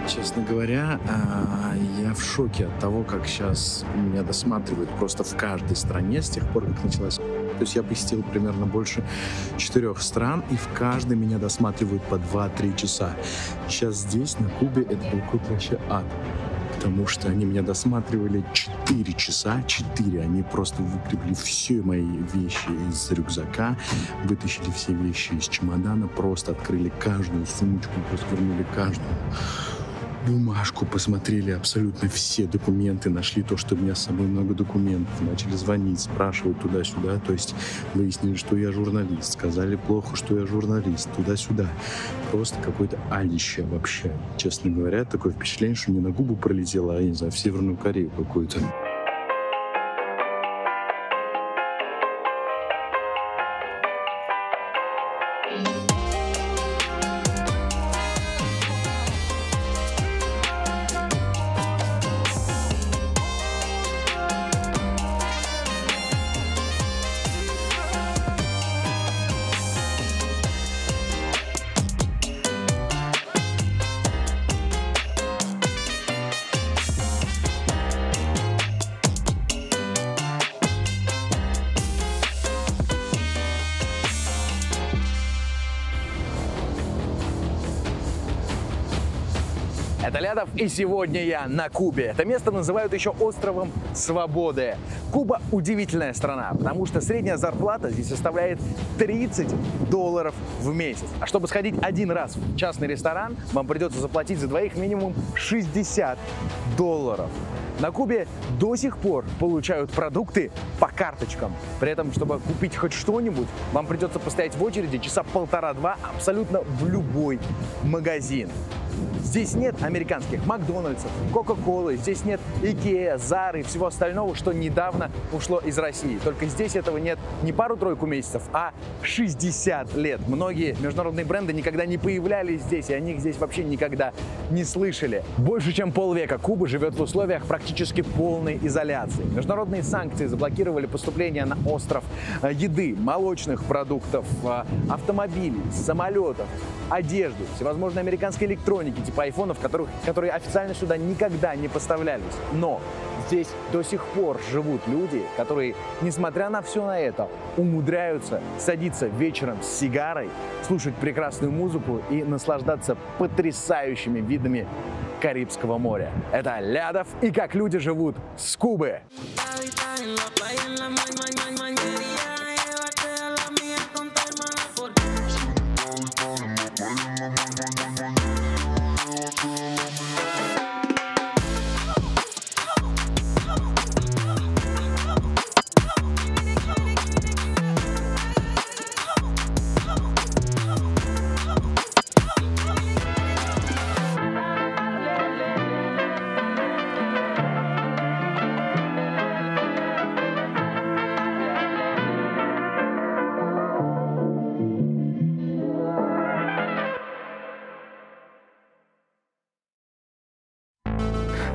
Честно говоря, я в шоке от того, как сейчас меня досматривают просто в каждой стране с тех пор, как началась. То есть я посетил примерно больше 4 стран, и в каждой меня досматривают по 2-3 часа. Сейчас здесь, на Кубе, это был какой-то вообще ад. Потому что они меня досматривали 4 часа, 4. Они просто выгребли все мои вещи из рюкзака, вытащили все вещи из чемодана, просто открыли каждую сумочку, развернули каждую бумажку, посмотрели абсолютно все документы, нашли то, что у меня с собой много документов, начали звонить, спрашивать туда-сюда, то есть выяснили, что я журналист, сказали плохо, что я журналист, туда-сюда. Просто какое-то адище вообще. Честно говоря, такое впечатление, что не на Кубу пролетело, а, я не знаю, в Северную Корею какую-то. Это Лядов, и сегодня я на Кубе. Это место называют еще островом Свободы. Куба удивительная страна, потому что средняя зарплата здесь составляет $30 в месяц. А чтобы сходить один раз в частный ресторан, вам придется заплатить за двоих минимум $60. На Кубе до сих пор получают продукты по карточкам. При этом, чтобы купить хоть что-нибудь, вам придется постоять в очереди часа 1,5-2 абсолютно в любой магазин. Здесь нет американских Макдональдсов, Кока-Колы, здесь нет Икеа, Зары и всего остального, что недавно ушло из России. Только здесь этого нет не пару-тройку месяцев, а 60 лет. Многие международные бренды никогда не появлялись здесь, и о них здесь вообще никогда не слышали. Больше чем полвека Куба живет в условиях практически полной изоляции. Международные санкции заблокировали поступление на остров еды, молочных продуктов, автомобилей, самолетов, одежды, всевозможной американской электроники, типа айфонов, которые официально сюда никогда не поставлялись. Но здесь до сих пор живут люди, которые, несмотря на все на это, умудряются садиться вечером с сигарой, слушать прекрасную музыку и наслаждаться потрясающими видами Карибского моря. Это Лядов, и как люди живут с Кубы.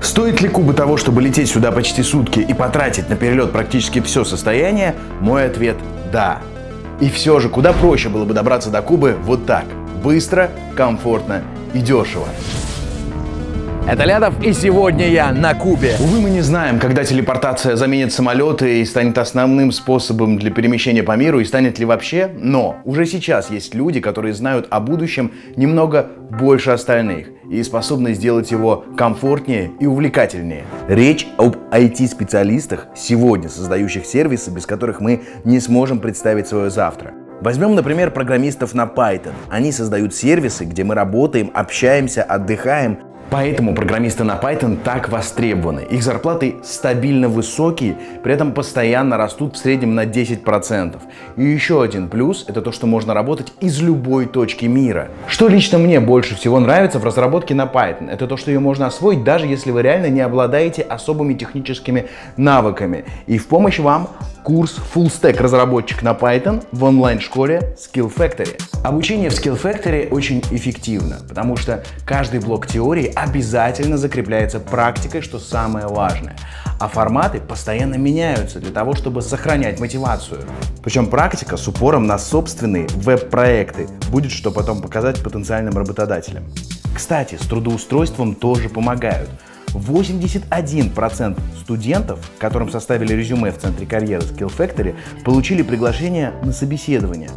Стоит ли Куба того, чтобы лететь сюда почти сутки и потратить на перелет практически все состояние? Мой ответ – да. И все же, куда проще было бы добраться до Кубы вот так – быстро, комфортно и дешево. Это Лядов, и сегодня я на Кубе. Увы, мы не знаем, когда телепортация заменит самолеты и станет основным способом для перемещения по миру, и станет ли вообще, но уже сейчас есть люди, которые знают о будущем немного больше остальных и способны сделать его комфортнее и увлекательнее. Речь об IT-специалистах, сегодня создающих сервисы, без которых мы не сможем представить свое завтра. Возьмем, например, программистов на Python. Они создают сервисы, где мы работаем, общаемся, отдыхаем. Поэтому программисты на Python так востребованы. Их зарплаты стабильно высокие, при этом постоянно растут в среднем на 10%. И еще один плюс – это то, что можно работать из любой точки мира. Что лично мне больше всего нравится в разработке на Python – это то, что ее можно освоить, даже если вы реально не обладаете особыми техническими навыками. И в помощь вам курс Full Stack разработчик на Python в онлайн-школе Skill Factory. Обучение в Skill Factory очень эффективно, потому что каждый блок теории обязательно закрепляется практикой, что самое важное. А форматы постоянно меняются для того, чтобы сохранять мотивацию. Причем практика с упором на собственные веб-проекты будет что потом показать потенциальным работодателям. Кстати, с трудоустройством тоже помогают. 81% студентов, которым составили резюме в центре карьеры Skill Factory, получили приглашение на собеседование.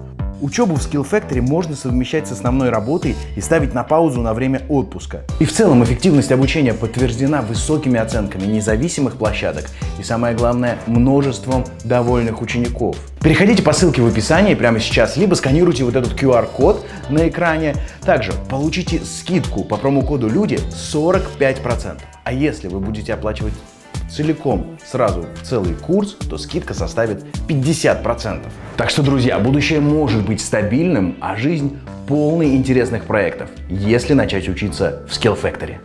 Учебу в Skill Factory можно совмещать с основной работой и ставить на паузу на время отпуска. И в целом эффективность обучения подтверждена высокими оценками независимых площадок и, самое главное, множеством довольных учеников. Переходите по ссылке в описании прямо сейчас, либо сканируйте вот этот QR-код на экране. Также получите скидку по промокоду LUDI 45%. А если вы будете оплачивать целиком сразу целый курс, то скидка составит 50%. Так что, друзья, будущее может быть стабильным, а жизнь полной интересных проектов, если начать учиться в Skill Factory.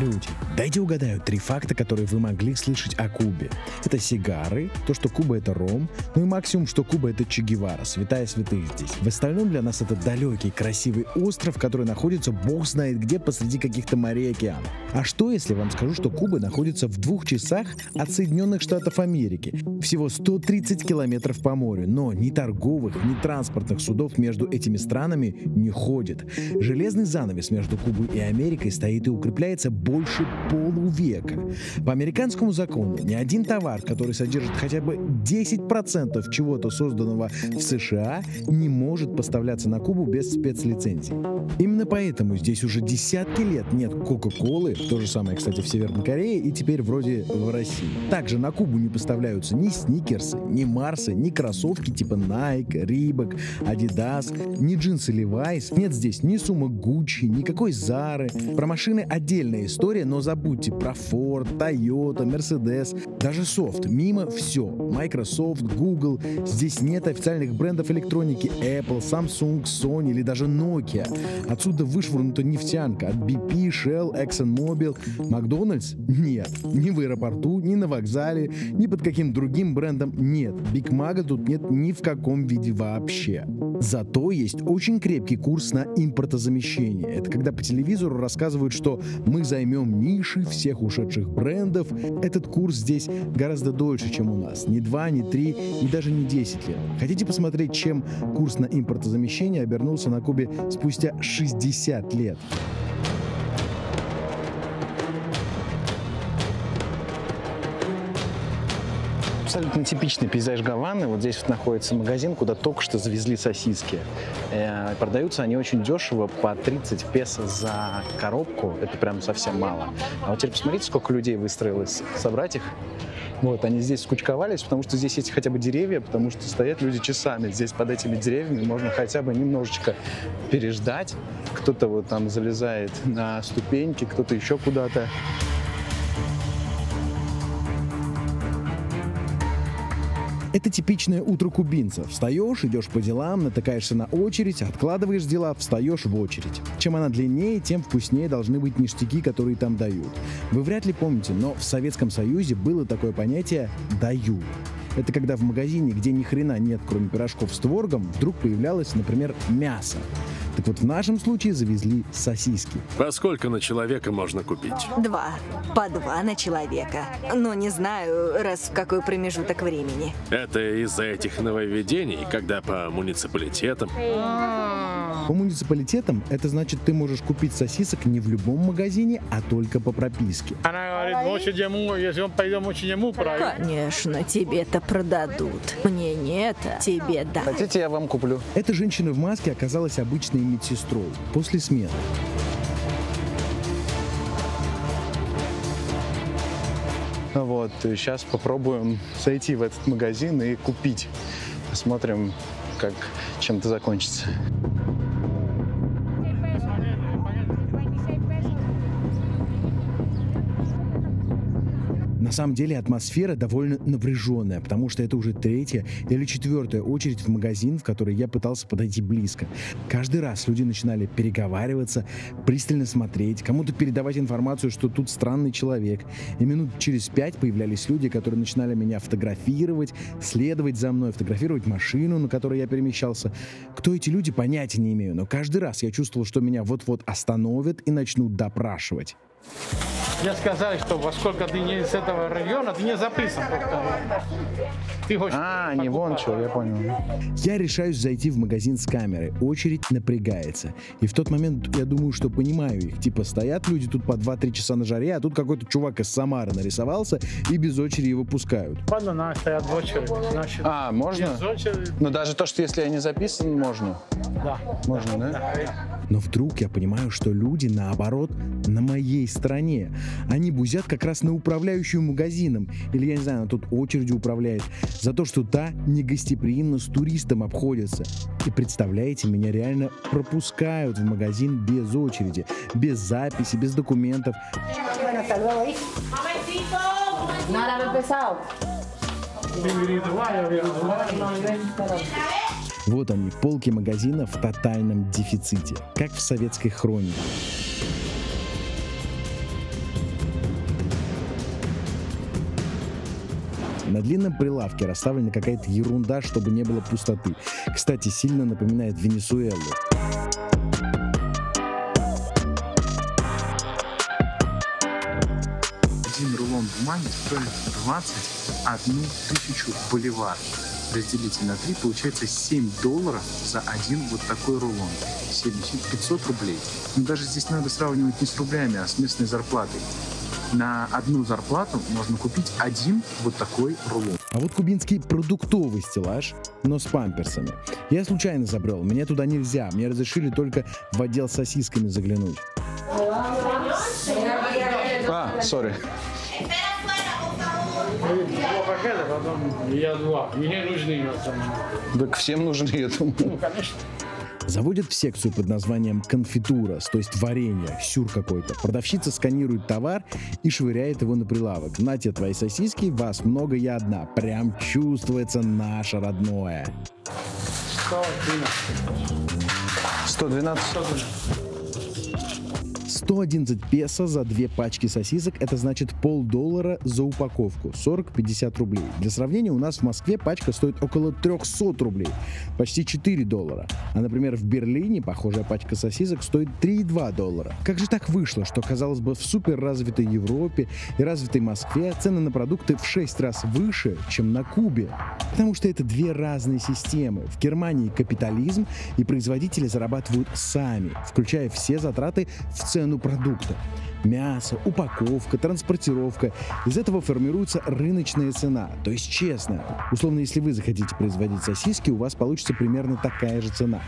Люди, дайте угадаю 3 факта, которые вы могли слышать о Кубе. Это сигары, то, что Куба — это ром, ну и максимум, что Куба — это Че Гевара, святая святых здесь. В остальном для нас это далекий, красивый остров, который находится бог знает где посреди каких-то морей и океанов. А что, если вам скажу, что Куба находится в 2 часах от Соединенных Штатов Америки? Всего 130 километров по морю, но ни торговых, ни транспортных судов между этими странами не ходит. Железный занавес между Кубой и Америкой стоит и укрепляется больше полувека. По американскому закону ни один товар, который содержит хотя бы 10% чего-то созданного в США, не может поставляться на Кубу без спецлицензии. Именно поэтому здесь уже десятки лет нет Кока-Колы, то же самое, кстати, в Северной Корее и теперь вроде в России. Также на Кубу не поставляются ни сникерсы, ни Марсы, ни кроссовки типа Nike, Reebok, Adidas, ни джинсы Levi's. Нет здесь ни сумок Gucci, никакой Зары. Про машины отдельная история, но забудьте про Ford, Toyota, Mercedes, даже софт. Мимо все. Microsoft, Google. Здесь нет официальных брендов электроники Apple, Samsung, Sony или даже Nokia. Отсюда вышвырнута нефтянка от BP, Shell, ExxonMobil. Макдональдс? Нет. Ни в аэропорту, ни на вокзале, ни под каким другим брендом нет. Биг Мага тут нет ни в каком виде вообще. Зато есть очень крепкий курс на импортозамещение. Это когда по телевизору рассказывают, что мы займем ниши всех ушедших брендов. Этот курс здесь гораздо дольше, чем у нас. Не 2, не 3 и даже не 10 лет. Хотите посмотреть, чем курс на импортозамещение обернулся на Кубе спустя 60 лет? Абсолютно типичный пейзаж Гаваны. Вот здесь вот находится магазин, куда только что завезли сосиски. Продаются они очень дешево, по 30 песо за коробку. Это прям совсем мало. А вот теперь посмотрите, сколько людей выстроилось собрать их. Вот, они здесь скучковались, потому что здесь есть хотя бы деревья, потому что стоят люди часами. Здесь под этими деревьями можно хотя бы немножечко переждать. Кто-то вот там залезает на ступеньки, кто-то еще куда-то. Это типичное утро кубинца. Встаешь, идешь по делам, натыкаешься на очередь, откладываешь дела, встаешь в очередь. Чем она длиннее, тем вкуснее должны быть ништяки, которые там дают. Вы вряд ли помните, но в Советском Союзе было такое понятие «дают». Это когда в магазине, где ни хрена нет, кроме пирожков с творогом, вдруг появлялось, например, мясо. Так вот, в нашем случае завезли сосиски. По сколько на человека можно купить? 2. По 2 на человека. Но не знаю, раз в какой промежуток времени. Это из-за этих нововведений, когда по муниципалитетам? По муниципалитетам это значит, ты можешь купить сосисок не в любом магазине, а только по прописке. Конечно, тебе-то продадут. Мне нет, а тебе да. Хотите, я вам куплю? Эта женщина в маске оказалась обычной медсестрой после смены. Вот, сейчас попробуем зайти в этот магазин и купить. Посмотрим, чем это закончится. На самом деле атмосфера довольно напряженная, потому что это уже 3-я или 4-я очередь в магазин, в который я пытался подойти близко. Каждый раз люди начинали переговариваться, пристально смотреть, кому-то передавать информацию, что тут странный человек. И минут через 5 появлялись люди, которые начинали меня фотографировать, следовать за мной, фотографировать машину, на которой я перемещался. Кто эти люди, понятия не имею, но каждый раз я чувствовал, что меня вот-вот остановят и начнут допрашивать. Я сказал, что поскольку ты не из этого района, ты не записан. Ты хочешь... не вон что, я понял. Я решаюсь зайти в магазин с камерой. Очередь напрягается. И в тот момент я думаю, что понимаю их. Типа стоят люди тут по 2-3 часа на жаре, а тут какой-то чувак из Самары нарисовался и без очереди его пускают. Ладно, надо стоять в очереди. Значит, Можно? без очереди. Но даже то, что если я не записан, можно. Да. Можно, да? Но вдруг я понимаю, что люди, наоборот, на моей стороне. Они бузят как раз на управляющую магазином. Или, я не знаю, она тут очередью управляет. За то, что та негостеприимно с туристом обходится. И представляете, меня реально пропускают в магазин без очереди. Без записи, без документов. Вот они, полки магазина в тотальном дефиците, как в советской хронике. На длинном прилавке расставлена какая-то ерунда, чтобы не было пустоты. Кстати, сильно напоминает Венесуэлу. Один рулон бумаги стоит 21 тысячу боливар. Разделите на 3, получается $7 за один вот такой рулон. 500 рублей. Но даже здесь надо сравнивать не с рублями, а с местной зарплатой. На одну зарплату можно купить один вот такой рулон. А вот кубинский продуктовый стеллаж, но с памперсами. Я случайно забрел, мне туда нельзя, мне разрешили только в отдел с сосисками заглянуть. Сори. Я два. Мне нужны на самом деле. Так всем нужны, я думаю. Ну, конечно. Заводят в секцию под названием конфитура, то есть варенье, сюр какой-то. Продавщица сканирует товар и швыряет его на прилавок. На те твои сосиски, вас много, я одна. Прям чувствуется наше родное. 112. 111 песо за 2 пачки сосисок, это значит $0,5 за упаковку, 40-50 рублей. Для сравнения, у нас в Москве пачка стоит около 300 рублей, почти $4. А, например, в Берлине похожая пачка сосисок стоит $3,2. Как же так вышло, что, казалось бы, в суперразвитой Европе и развитой Москве цены на продукты в 6 раз выше, чем на Кубе? Потому что это две разные системы. В Германии капитализм, и производители зарабатывают сами, включая все затраты в цену продукта. Мясо, упаковка, транспортировка. Из этого формируется рыночная цена, то есть честная. Условно, если вы захотите производить сосиски, у вас получится примерно такая же цена.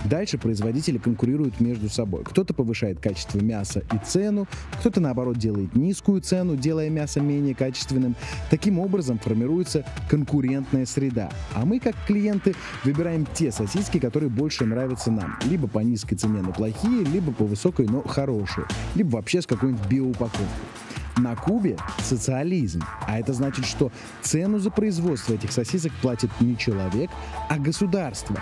Дальше производители конкурируют между собой. Кто-то повышает качество мяса и цену, кто-то, наоборот, делает низкую цену, делая мясо менее качественным. Таким образом формируется конкурентная среда. А мы, как клиенты, выбираем те сосиски, которые больше нравятся нам. Либо по низкой цене, но плохие, либо по высокой, но хорошие. Либо вообще с какой-нибудь биоупаковкой. На Кубе социализм, а это значит, что цену за производство этих сосисок платит не человек, а государство.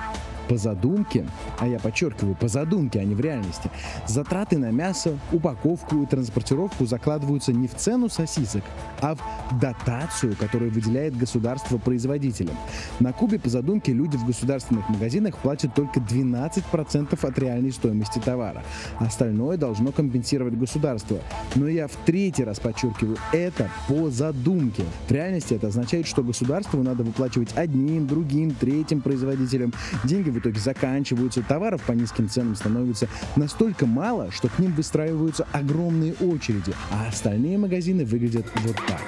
По задумке, а я подчеркиваю, по задумке, а не в реальности, затраты на мясо, упаковку и транспортировку закладываются не в цену сосисок, а в дотацию, которую выделяет государство производителям. На Кубе по задумке люди в государственных магазинах платят только 12% от реальной стоимости товара. Остальное должно компенсировать государство. Но я в 3-й раз подчеркиваю, это по задумке. В реальности это означает, что государству надо выплачивать одним, другим, третьим производителям. Деньги в итоге заканчиваются, товаров по низким ценам становится настолько мало, что к ним выстраиваются огромные очереди, а остальные магазины выглядят вот так.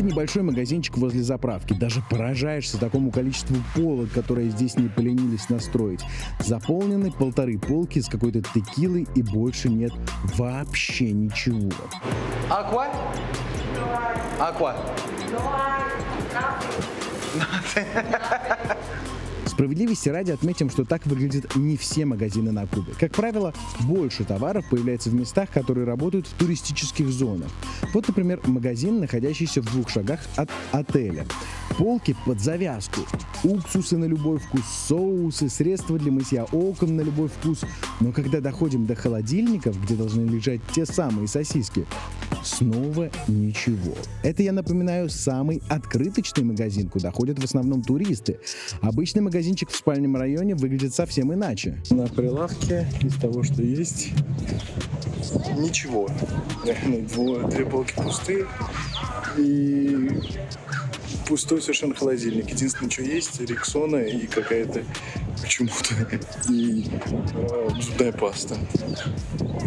Небольшой магазинчик возле заправки. Даже поражаешься такому количеству полок, которые здесь не поленились настроить. Заполнены 1,5 полки с какой-то текилой, и больше нет вообще ничего. Аква? Аква. Справедливости ради отметим, что так выглядят не все магазины на Кубе. Как правило, больше товаров появляется в местах, которые работают в туристических зонах. Вот, например, магазин, находящийся в 2 шагах от отеля. Полки под завязку. Уксусы на любой вкус, соусы, средства для мытья окон на любой вкус. Но когда доходим до холодильников, где должны лежать те самые сосиски, снова ничего. Это, я напоминаю, самый открыточный магазин, куда ходят в основном туристы. Обычный магазинчик в спальном районе выглядит совсем иначе. На прилавке из того, что есть, ничего. Две полки пустые и пустой совершенно холодильник. Единственное, что есть, Рексона и какая-то почему-то и зубная паста.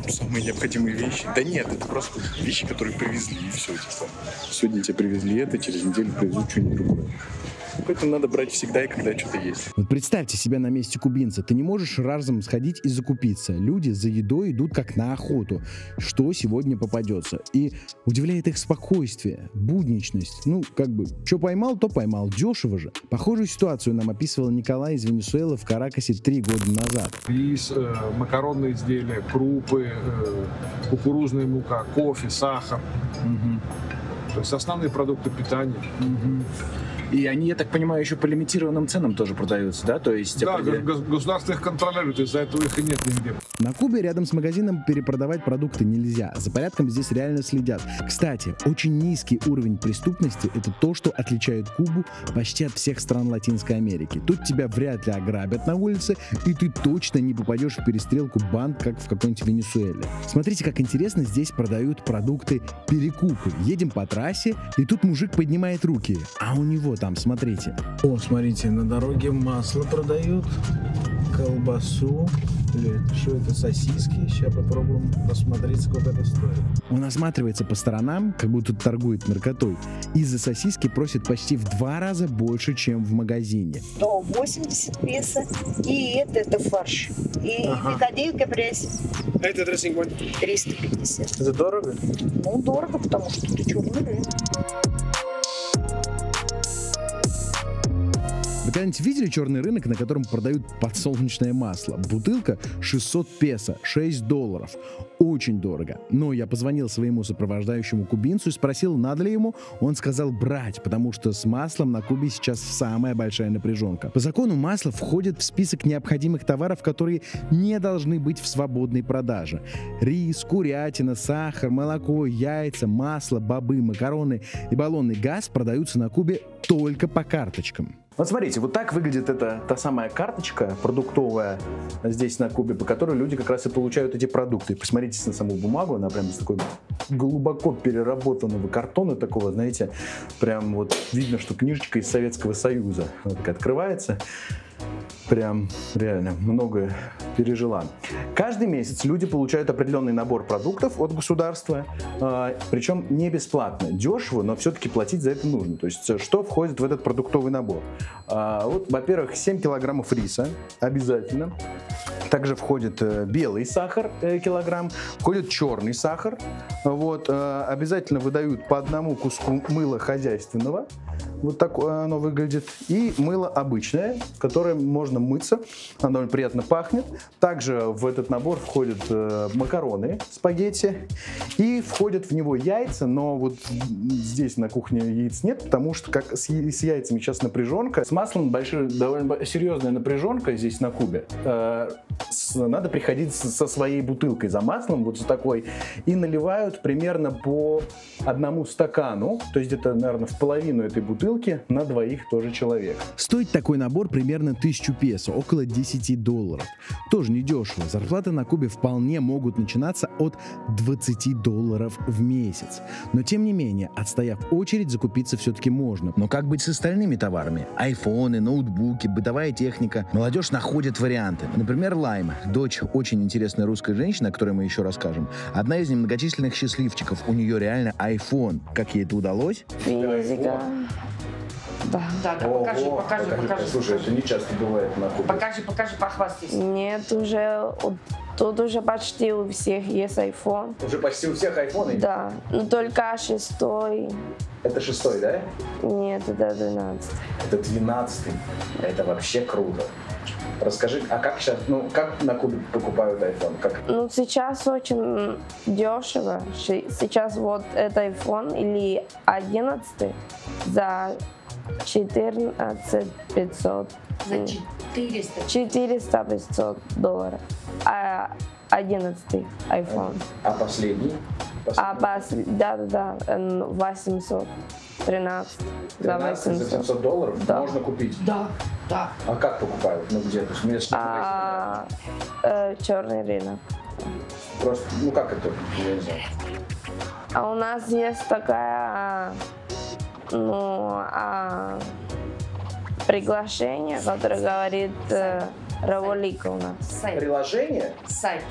Самые необходимые вещи. Да нет, это просто вещи, которые привезли, и все. Типа. Сегодня тебе привезли это, через неделю привезут что-нибудь другое. Поэтому надо брать всегда и когда что-то есть. Вот представьте себя на месте кубинца. Ты не можешь разом сходить и закупиться. Люди за едой идут как на охоту. Что сегодня попадется. И удивляет их спокойствие, будничность. Ну, как бы, что поймал, то поймал. Дешево же. Похожую ситуацию нам описывал Николай из Венесуэлы в Каракасе 3 года назад. Рис, макаронные изделия, крупы, кукурузная мука, кофе, сахар. То есть основные продукты питания. И они, я так понимаю, еще по лимитированным ценам тоже продаются, да? То есть, да, государство их контролирует, из-за этого их и нет нигде. На Кубе рядом с магазином перепродавать продукты нельзя. За порядком здесь реально следят. Кстати, очень низкий уровень преступности – это то, что отличает Кубу почти от всех стран Латинской Америки. Тут тебя вряд ли ограбят на улице, и ты точно не попадешь в перестрелку банд, как в какой-нибудь Венесуэле. Смотрите, как интересно здесь продают продукты перекупы. Едем по трассе, и тут мужик поднимает руки, а у него там, смотрите. О, смотрите, на дороге масло продают, колбасу. Что это, сосиски? Сейчас попробуем посмотреть, сколько это стоит. Он осматривается по сторонам, как будто торгует наркотой, и за сосиски просит почти в 2 раза больше, чем в магазине. 180 песо, и это фарш. И пикадиль капресс. Это дрессинг 350. Это дорого? Ну, дорого, потому что это черный рынок. Вы когда-нибудь видели черный рынок, на котором продают подсолнечное масло? Бутылка 600 песо, $6. Очень дорого. Но я позвонил своему сопровождающему кубинцу и спросил, надо ли ему. Он сказал брать, потому что с маслом на Кубе сейчас самая большая напряженка. По закону масло входит в список необходимых товаров, которые не должны быть в свободной продаже. Рис, курятина, сахар, молоко, яйца, масло, бобы, макароны и баллонный газ продаются на Кубе только по карточкам. Вот смотрите, вот так выглядит та самая карточка продуктовая здесь на Кубе, по которой люди как раз и получают эти продукты. Посмотрите на саму бумагу, она прям из такой глубоко переработанного картона такого, знаете, прям вот видно, что книжечка из Советского Союза. Она такая открывается. Прям реально многое пережила. Каждый месяц люди получают определенный набор продуктов от государства, причем не бесплатно, дешево, но все-таки платить за это нужно. То есть что входит в этот продуктовый набор? Вот, во-первых, 7 килограммов риса обязательно. Также входит белый сахар килограмм, входит черный сахар. Вот, обязательно выдают по одному куску мыла хозяйственного. Вот так оно выглядит. И мыло обычное, которое можно мыться. Оно довольно приятно пахнет. Также в этот набор входят макароны, спагетти. И входят в него яйца. Но вот здесь на кухне яиц нет, потому что как с яйцами сейчас напряженка. С маслом довольно серьезная напряженка здесь на Кубе. Надо приходить со своей бутылкой за маслом, вот за такой. И наливают примерно по 1 стакану. То есть где-то, наверное, в половину этой бутылки на 2 тоже человек. Стоит такой набор примерно 1000 песо, около $10. Тоже недешево. Зарплаты на Кубе вполне могут начинаться от $20 в месяц. Но тем не менее, отстояв очередь, закупиться все-таки можно. Но как быть с остальными товарами? Айфоны, ноутбуки, бытовая техника. Молодежь находит варианты. Например, Лайма, дочь очень интересной русской женщины, о которой мы еще расскажем. Одна из немногочисленных счастливчиков. У нее реально iPhone. Как ей это удалось? Физика. Да. Да, покажи. Слушай, это не часто бывает на Кубе. Покажи, похвастайся. Нет, тут уже почти у всех есть iPhone. Уже почти у всех айфоны? Да, но только 6. Это 6, да? Нет, это 12. Это 12. Это вообще круто. Расскажи, а как сейчас, как на Кубе покупают iPhone? Как? Ну, сейчас очень дешево. Сейчас вот это iPhone или 11 за 14 500. За 400-500 долларов. А 11 iPhone. А последний? Да, 800. 13 за 800. За 700 долларов да. Можно купить? Да, да. А как покупают? Ну где? То есть, черный рынок. Просто, ну как это? Я не знаю. А у нас есть такая, приглашение, которое говорит Раволика у нас. Сайт. Приложение? Сайт.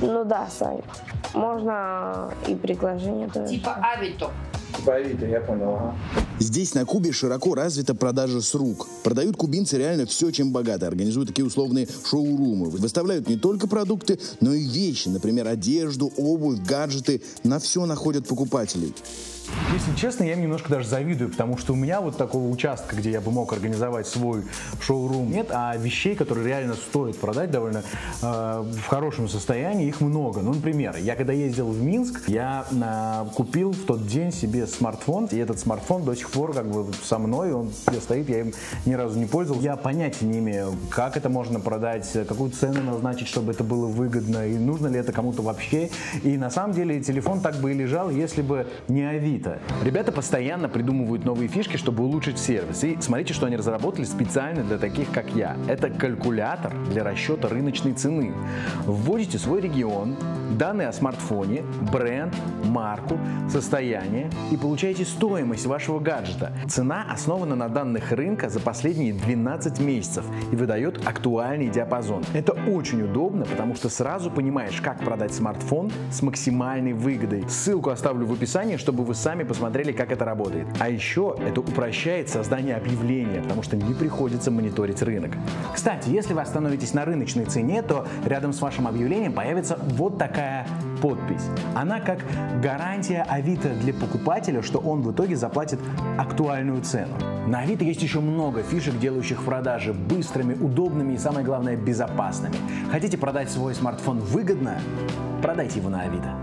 Ну да, сайт. Можно и приглашение тоже. Типа Авито. Типа Авито, я понял, ага. Здесь на Кубе широко развита продажа с рук. Продают кубинцы реально все, чем богаты. Организуют такие условные шоурумы. Выставляют не только продукты, но и вещи. Например, одежду, обувь, гаджеты. На все находят покупателей. Если честно, я им немножко даже завидую, потому что у меня вот такого участка, где я бы мог организовать свой шоурум, нет, а вещей, которые реально стоит продать довольно в хорошем состоянии, их много. Ну, например, я когда ездил в Минск, я купил в тот день себе смартфон, и этот смартфон до сих пор как бы со мной, он стоит, я им ни разу не пользовался. Я понятия не имею, как это можно продать, какую цену назначить, чтобы это было выгодно, и нужно ли это кому-то вообще. И на самом деле телефон так бы и лежал, если бы не Авито. Ребята постоянно придумывают новые фишки, чтобы улучшить сервис. И смотрите, что они разработали специально для таких, как я. Это калькулятор для расчета рыночной цены. Вводите свой регион, данные о смартфоне, бренд, марку, состояние и получаете стоимость вашего гаджета. Цена основана на данных рынка за последние 12 месяцев и выдает актуальный диапазон. Это очень удобно, потому что сразу понимаешь, как продать смартфон с максимальной выгодой. Ссылку оставлю в описании, чтобы вы сами посмотрели, как это работает. А еще это упрощает создание объявления, потому что не приходится мониторить рынок. Кстати, если вы остановитесь на рыночной цене, то рядом с вашим объявлением появится вот такая подпись. Она как гарантия Авито для покупателя, что он в итоге заплатит актуальную цену. На Авито есть еще много фишек, делающих продажи быстрыми, удобными и, самое главное, безопасными. Хотите продать свой смартфон выгодно? Продайте его на Авито.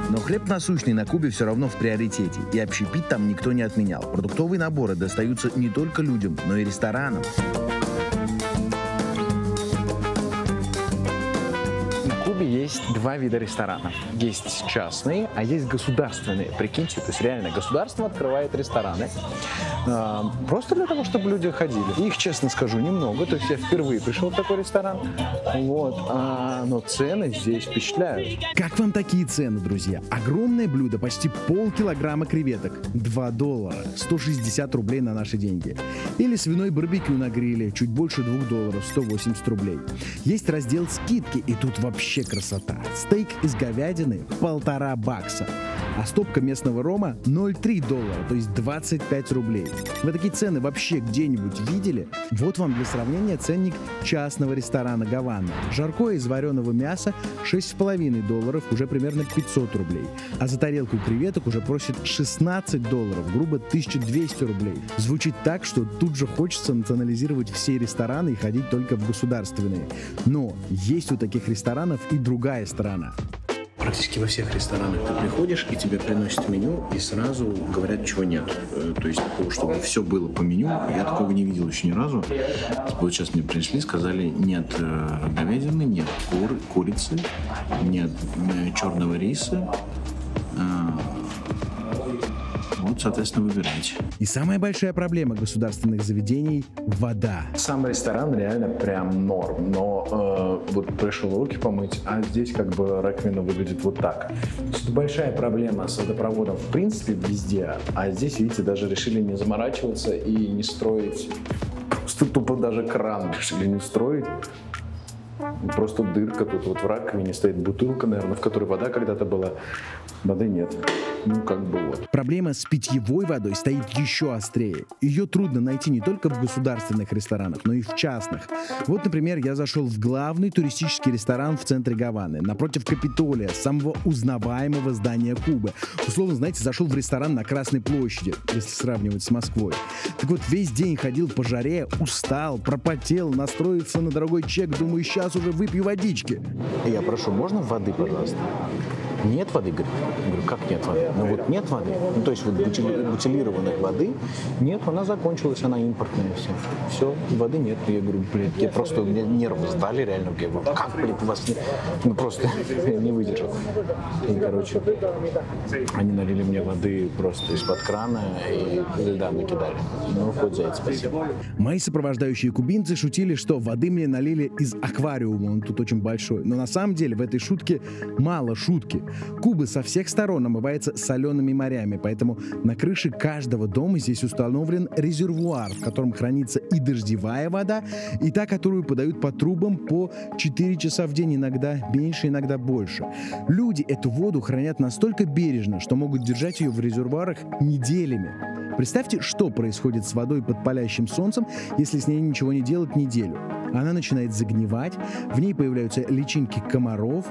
Но хлеб насущный на Кубе все равно в приоритете, и общепит там никто не отменял. Продуктовые наборы достаются не только людям, но и ресторанам. На Кубе есть два вида ресторанов. Есть частные, а есть государственные. Прикиньте, то есть реально государство открывает рестораны просто для того, чтобы люди ходили. Их, честно скажу, немного. То есть я впервые пришел в такой ресторан. Вот. Но цены здесь впечатляют. Как вам такие цены, друзья? Огромное блюдо, почти полкилограмма креветок. $2. 160 рублей на наши деньги. Или свиной барбекю на гриле. Чуть больше $2. 180 рублей. Есть раздел скидки, и тут вообще красота. Стейк из говядины $1,5. А стопка местного рома $0,3, то есть 25 рублей. Вы такие цены вообще где-нибудь видели? Вот вам для сравнения ценник частного ресторана «Гавана». Жаркое из вареного мяса $6,5, уже примерно 500 рублей. А за тарелку креветок уже просят $16, грубо 1200 рублей. Звучит так, что тут же хочется национализировать все рестораны и ходить только в государственные. Но есть у таких ресторанов и другая сторона. Практически во всех ресторанах ты приходишь, и тебе приносят меню, и сразу говорят, чего нет. То есть такого, чтобы все было по меню, я такого не видел еще ни разу. Вот сейчас мне пришли, сказали, нет говядины, нет курицы, нет черного риса. Вот, соответственно, выбирайте. И самая большая проблема государственных заведений – вода. Сам ресторан реально прям норм, но вот пришел руки помыть, а здесь как бы раковина выглядит вот так. Это большая проблема с водопроводом в принципе везде, а здесь, видите, даже решили не заморачиваться и не строить, просто тупо даже кран решили не строить. Просто дырка тут вот в раковине стоит бутылка, наверное, в которой вода когда-то была. Воды нет. Ну, как бы вот. Проблема с питьевой водой стоит еще острее. Ее трудно найти не только в государственных ресторанах, но и в частных. Вот, например, я зашел в главный туристический ресторан в центре Гаваны, напротив Капитолия, самого узнаваемого здания Кубы. Условно, знаете, зашел в ресторан на Красной площади, если сравнивать с Москвой. Так вот, весь день ходил по жаре, устал, пропотел, настроился на дорогой чек, думаю, сейчас уже выпью водички. Я прошу, можно воды, пожалуйста? Нет воды, говорит. Я говорю, как нет воды? Ну вот нет воды. Ну то есть вот бутилированной воды нет, она закончилась, она импортная все. Все, воды нет. Я говорю, блин, я просто, у меня нервы сдали реально. Я говорю, как, блин, у вас нет? Ну просто не выдержал. И, короче, они налили мне воды просто из-под крана и льда накидали. Ну, хоть за это спасибо. Мои сопровождающие кубинцы шутили, что воды мне налили из аквариума, он тут очень большой. Но на самом деле в этой шутке мало шутки. Куба со всех сторон омывается солеными морями, поэтому на крыше каждого дома здесь установлен резервуар, в котором хранится и дождевая вода, и та, которую подают по трубам по 4 часа в день, иногда меньше, иногда больше. Люди эту воду хранят настолько бережно, что могут держать ее в резервуарах неделями. Представьте, что происходит с водой под палящим солнцем, если с ней ничего не делать неделю. Она начинает загнивать, в ней появляются личинки комаров.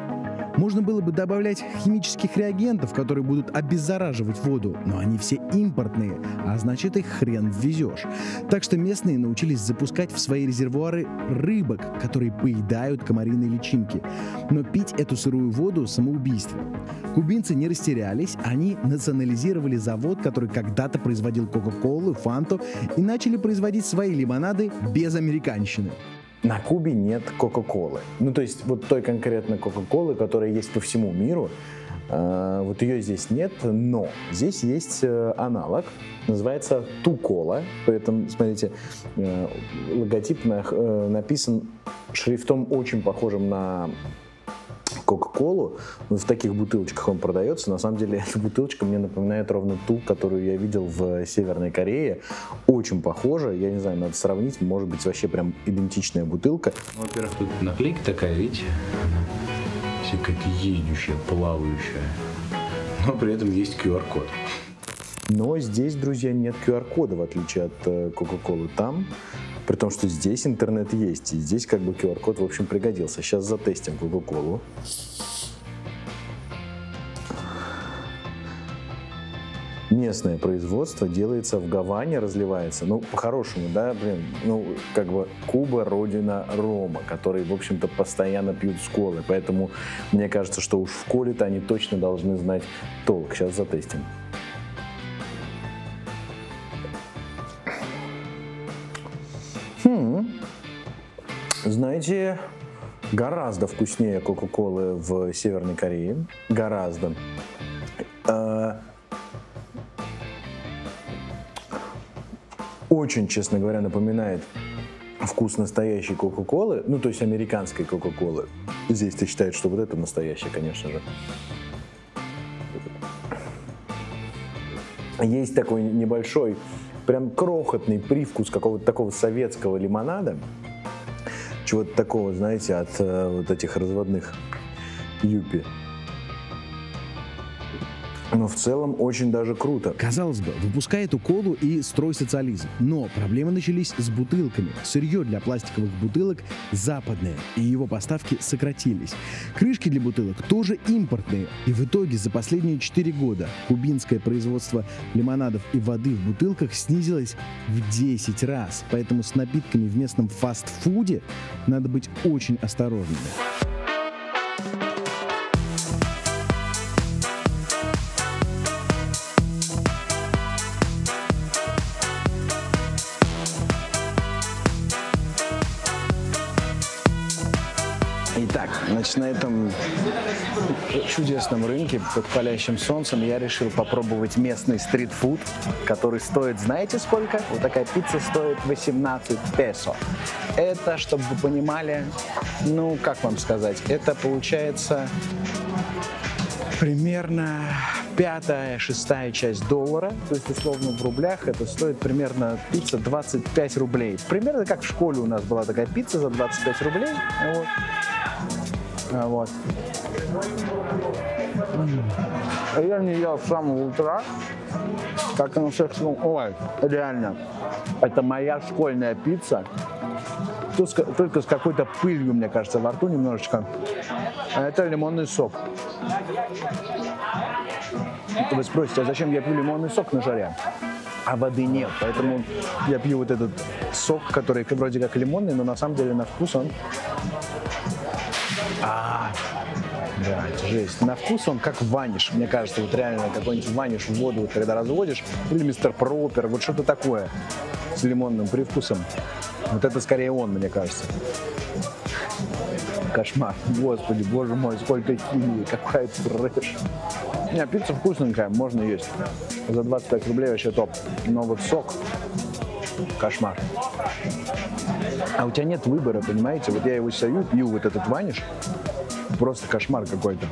Можно было бы добавлять химических реагентов, которые будут обеззараживать воду, но они все импортные, а значит их хрен ввезешь. Так что местные научились запускать в свои резервуары рыбок, которые поедают комариные личинки. Но пить эту сырую воду – самоубийство. Кубинцы не растерялись, они национализировали завод, который когда-то производил Кока-Колу, Фанту, и начали производить свои лимонады без американщины. На Кубе нет Кока-Колы. Ну, то есть вот той конкретно Кока-Колы, которая есть по всему миру, вот ее здесь нет, но здесь есть аналог, называется Ту-Кола. При этом, смотрите, логотип написан шрифтом очень похожим на Кока-Колу. В таких бутылочках он продается. На самом деле эта бутылочка мне напоминает ровно ту, которую я видел в Северной Корее. Очень похожа. Я не знаю, надо сравнить. Может быть, вообще прям идентичная бутылка. Во-первых, тут наклейка такая, видите? Все какая-то едущая, плавающая. Но при этом есть QR-код. Но здесь, друзья, нет QR-кода, в отличие от Кока-Колы. Там, при том, что здесь интернет есть, и здесь как бы QR-код, в общем, пригодился. Сейчас затестим Кока-Колу. Местное производство делается в Гаване, разливается. Ну, по-хорошему, да, блин, ну, как бы Куба — родина рома, который, в общем-то, постоянно пьют с колы. Поэтому мне кажется, что уж в коле-то они точно должны знать толк. Сейчас затестим. Знаете, гораздо вкуснее Кока-Колы в Северной Корее. Гораздо. Очень, честно говоря, напоминает вкус настоящей Кока-Колы. Ну, то есть американской Кока-Колы. Здесь-то считают, что вот это настоящая, конечно же. Есть такой небольшой, прям крохотный привкус какого-то такого советского лимонада. Чего-то такого, знаете, от вот этих разводных юпи. Но в целом очень даже круто. Казалось бы, выпускай эту колу и строй социализм. Но проблемы начались с бутылками. Сырье для пластиковых бутылок западное, и его поставки сократились. Крышки для бутылок тоже импортные. И в итоге за последние 4 года кубинское производство лимонадов и воды в бутылках снизилось в 10 раз. Поэтому с напитками в местном фастфуде надо быть очень осторожными. Итак, значит, на этом чудесном рынке под палящим солнцем я решил попробовать местный стритфуд, который стоит, знаете сколько? Вот такая пицца стоит 18 песо. Это, чтобы вы понимали, ну, как вам сказать, это получается примерно 5-6 часть доллара, то есть условно в рублях это стоит примерно пицца 25 рублей. Примерно как в школе у нас была такая пицца за 25 рублей. Вот. Вот. Я не ел с самого утра, как на всех словах. Ой, реально, это моя школьная пицца, только с какой-то пылью, мне кажется, во рту немножечко. Это лимонный сок. Вы спросите, а зачем я пью лимонный сок на жаре? А воды нет, поэтому я пью вот этот сок, который вроде как лимонный, но на самом деле на вкус он... Да, жесть. На вкус он как ваниш, мне кажется, вот реально какой-нибудь ваниш в воду, вот, когда разводишь, или мистер Пропер, вот что-то такое с лимонным привкусом. Вот это скорее он, мне кажется. Кошмар. Господи, боже мой, сколько химии, какая трэш. Не, пицца вкусненькая, можно есть. За 25 рублей вообще топ. Но вот сок, кошмар. А у тебя нет выбора, понимаете? Вот я его сою, пью вот этот ваниш. Просто кошмар какой-то.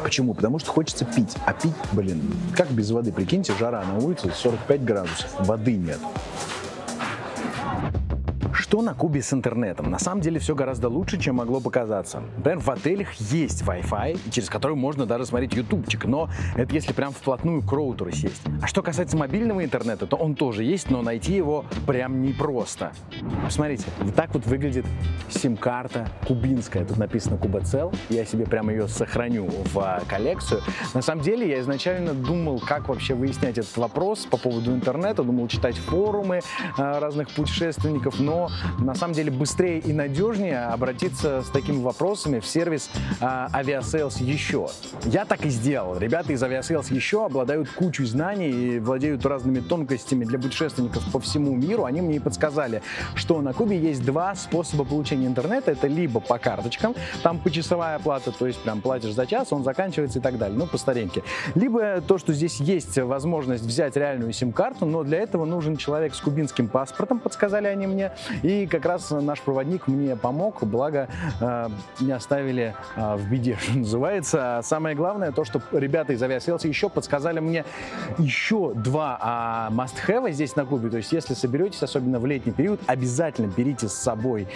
Почему? Потому что хочется пить. А пить, блин, как без воды? Прикиньте, жара на улице, 45 градусов. Воды нет. Что на Кубе с интернетом? На самом деле все гораздо лучше, чем могло показаться. Например, в отелях есть Wi-Fi, через который можно даже смотреть ютубчик, но это если прям вплотную к роутеру сесть. А что касается мобильного интернета, то он тоже есть, но найти его прям непросто. Посмотрите, вот так вот выглядит сим-карта кубинская. Тут написано Кубацел. Я себе прям ее сохраню в коллекцию. На самом деле я изначально думал, как вообще выяснять этот вопрос по поводу интернета. Думал читать форумы разных путешественников, но на самом деле быстрее и надежнее обратиться с такими вопросами в сервис Aviasales Еще. Я так и сделал. Ребята из Aviasales Еще обладают кучей знаний и владеют разными тонкостями для путешественников по всему миру. Они мне и подсказали, что на Кубе есть два способа получения интернета. Это либо по карточкам, там почасовая оплата, то есть прям платишь за час, он заканчивается и так далее, ну по старинке. Либо то, что здесь есть возможность взять реальную сим-карту, но для этого нужен человек с кубинским паспортом, подсказали они мне. И как раз наш проводник мне помог, благо не оставили в беде, что называется. Самое главное то, что ребята из Aviasales Еще подсказали мне еще два must-have здесь на Кубе. То есть если соберетесь, особенно в летний период, обязательно берите с собой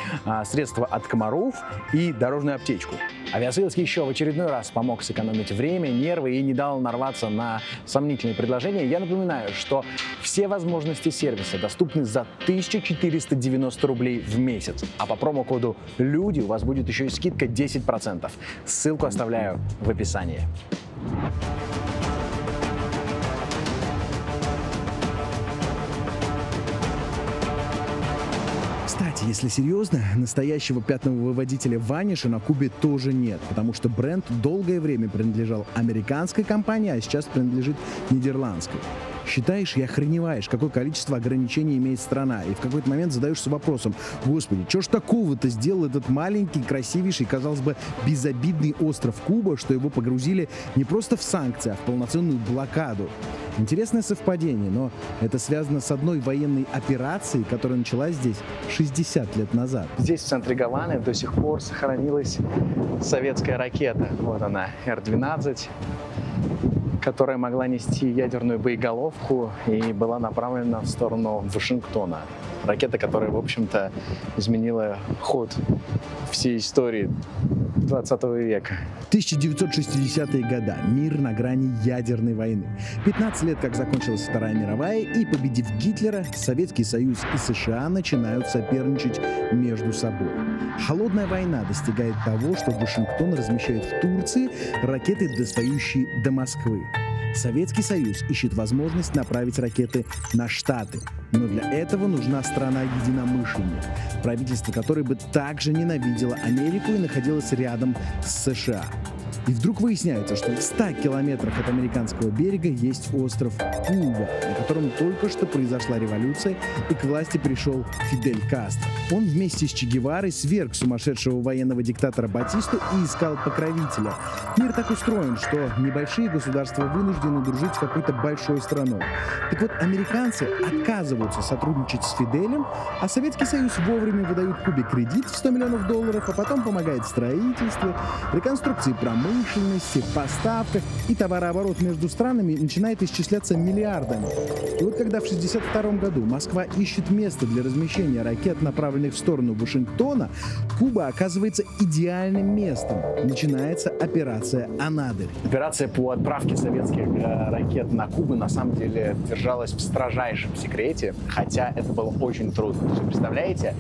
средства от комаров и дорожную аптечку. Aviasales Еще в очередной раз помог сэкономить время, нервы и не дал нарваться на сомнительные предложения. Я напоминаю, что все возможности сервиса доступны за 1490 рублей в месяц. А по промокоду «Люди» у вас будет еще и скидка 10%. Ссылку оставляю в описании. Кстати, если серьезно, настоящего пятновыводителя ваниша на Кубе тоже нет, потому что бренд долгое время принадлежал американской компании, а сейчас принадлежит нидерландской. Считаешь и охреневаешь, какое количество ограничений имеет страна, и в какой-то момент задаешься вопросом: господи, что ж такого-то сделал этот маленький, красивейший, казалось бы, безобидный остров Куба, что его погрузили не просто в санкции, а в полноценную блокаду. Интересное совпадение, но это связано с одной военной операцией, которая началась здесь 60 лет назад. Здесь, в центре Гаваны, до сих пор сохранилась советская ракета. Вот она, Р-12, которая могла нести ядерную боеголовку и была направлена в сторону Вашингтона. Ракета, которая, в общем-то, изменила ход всей истории 20 века. 1960-е годы. Мир на грани ядерной войны. 15 лет, как закончилась Вторая мировая, и, победив Гитлера, Советский Союз и США начинают соперничать между собой. Холодная война достигает того, что Вашингтон размещает в Турции ракеты, достающие до Москвы. Советский Союз ищет возможность направить ракеты на Штаты. Но для этого нужна страна-единомышленник, правительство которой бы также ненавидело Америку и находилось рядом с США. И вдруг выясняется, что в 100 километрах от американского берега есть остров Куба, на котором только что произошла революция и к власти пришел Фидель Кастро. Он вместе с Че Геварой сверг сумасшедшего военного диктатора Батисту и искал покровителя. Мир так устроен, что небольшие государства вынуждены дружить с какой-то большой страной. Так вот, американцы отказываются сотрудничать с Фиделем, а Советский Союз вовремя выдает Кубе кредит в $100 миллионов, а потом помогает в строительстве, реконструкции промышленности, поставках, и товарооборот между странами начинает исчисляться миллиардами. И вот когда в 1962 году Москва ищет место для размещения ракет, направленных в сторону Вашингтона, Куба оказывается идеальным местом. Начинается операция «Анадырь». Операция по отправке советских ракет на Кубу на самом деле держалась в строжайшем секрете, хотя это было очень трудно. Вы представляете?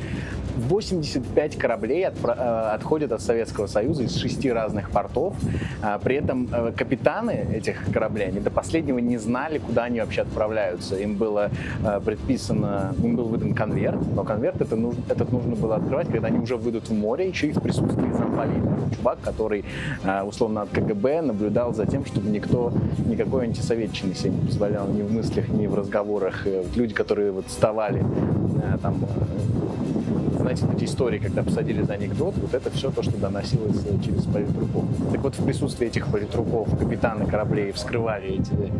85 кораблей отходят от Советского Союза из 6 разных портов. При этом капитаны этих кораблей, они до последнего не знали, куда они вообще отправляются. наблюдаются. Им было предписано, им был выдан конверт, но конверт этот нужно было открывать, когда они уже выйдут в море, еще и в присутствии замполита. Чувак, который условно от КГБ наблюдал за тем, чтобы никто никакой антисоветчины себе не позволял ни в мыслях, ни в разговорах. Люди, которые вот вставали там, знаете, эти истории, когда посадили за анекдот, вот это все то, что доносилось через политруков. Так вот, в присутствии этих политруков капитаны кораблей вскрывали эти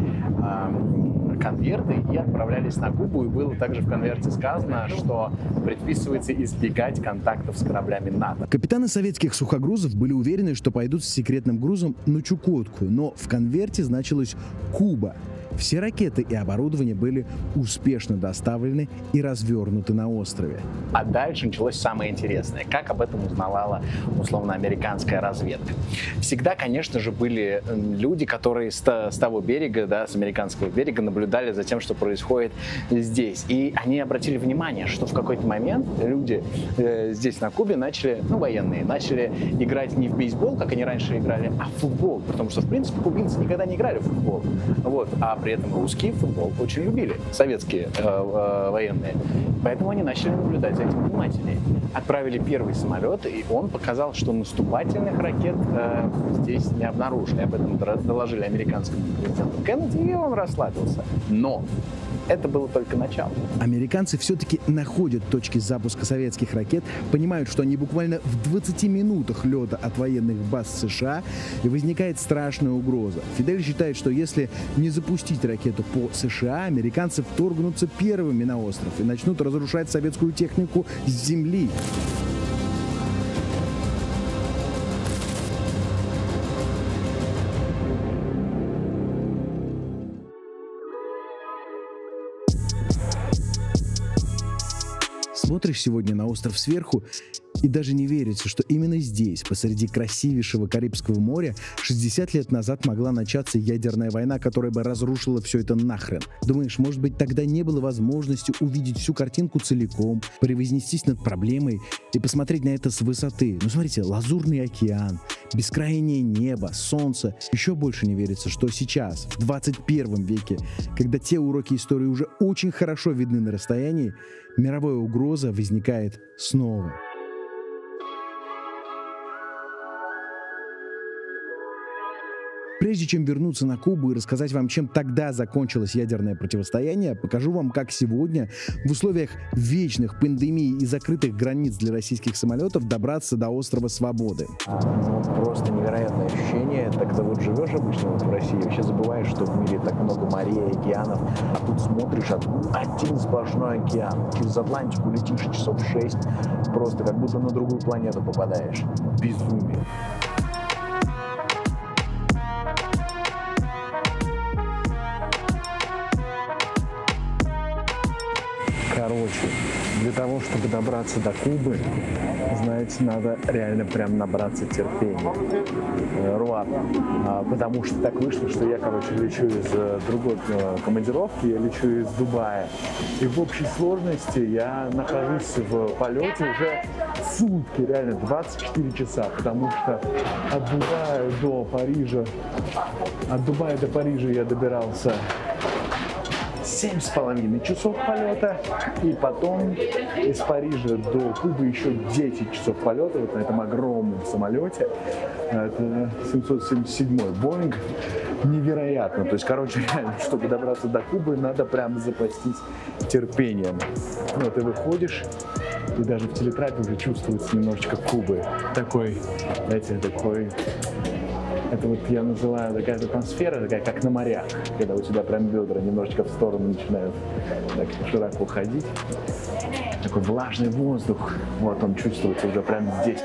конверты и отправлялись на Кубу. И было также в конверте сказано, что предписывается избегать контактов с кораблями НАТО. Капитаны советских сухогрузов были уверены, что пойдут с секретным грузом на Чукотку, но в конверте значилось «Куба». Все ракеты и оборудование были успешно доставлены и развернуты на острове. А дальше началось самое интересное. Как об этом узнавала, условно, американская разведка? Всегда, конечно же, были люди, которые с того берега, да, с американского берега, наблюдали за тем, что происходит здесь. И они обратили внимание, что в какой-то момент люди здесь, на Кубе, начали, военные, начали играть не в бейсбол, как они раньше играли, а в футбол. Потому что, в принципе, кубинцы никогда не играли в футбол. Вот. А при этом русские футбол очень любили, советские военные. Поэтому они начали наблюдать за этим внимательнее. Отправили первый самолет, и он показал, что наступательных ракет здесь не обнаружили. Об этом доложили американскому президенту Кеннеди, и он расслабился. Но это было только начало. Американцы все-таки находят точки запуска советских ракет, понимают, что они буквально в 20 минутах лета от военных баз США, и возникает страшная угроза. Фидель считает, что если не запустить ракету по США, американцы вторгнутся первыми на остров и начнут разрушать советскую технику с земли. Смотришь сегодня на остров сверху, и даже не верится, что именно здесь, посреди красивейшего Карибского моря, 60 лет назад могла начаться ядерная война, которая бы разрушила все это нахрен. Думаешь, может быть, тогда не было возможности увидеть всю картинку целиком, превознестись над проблемой и посмотреть на это с высоты? Ну, смотрите, лазурный океан, бескрайнее небо, солнце. Еще больше не верится, что сейчас, в 21 веке, когда те уроки истории уже очень хорошо видны на расстоянии, мировая угроза возникает снова. Прежде чем вернуться на Кубу и рассказать вам, чем тогда закончилось ядерное противостояние, покажу вам, как сегодня в условиях вечных пандемий и закрытых границ для российских самолетов добраться до острова Свободы. Просто невероятное ощущение. Когда вот живешь обычно в России, вообще забываешь, что в мире так много морей, океанов, а тут смотришь, один сплошной океан. Через Атлантику летишь часов 6, просто как будто на другую планету попадаешь. Безумие. Короче, для того, чтобы добраться до Кубы, знаете, надо реально прям набраться терпения. Руат. Потому что так вышло, что я, лечу из другой командировки, я лечу из Дубая. И в общей сложности я нахожусь в полете уже сутки, реально 24 часа, потому что от Дубая до Парижа я добирался 7,5 часов полета, и потом из Парижа до Кубы еще 10 часов полета вот на этом огромном самолете. Это 777-й Боинг. Невероятно. То есть, реально, чтобы добраться до Кубы, надо прям запастись терпением. Вот, ты выходишь, и даже в телетрапе уже чувствуется немножечко Кубы. Это вот я называю такая атмосфера, такая как на морях, когда у тебя прям бедра немножечко в сторону начинают так широко ходить. Такой влажный воздух, вот он чувствуется уже прям здесь.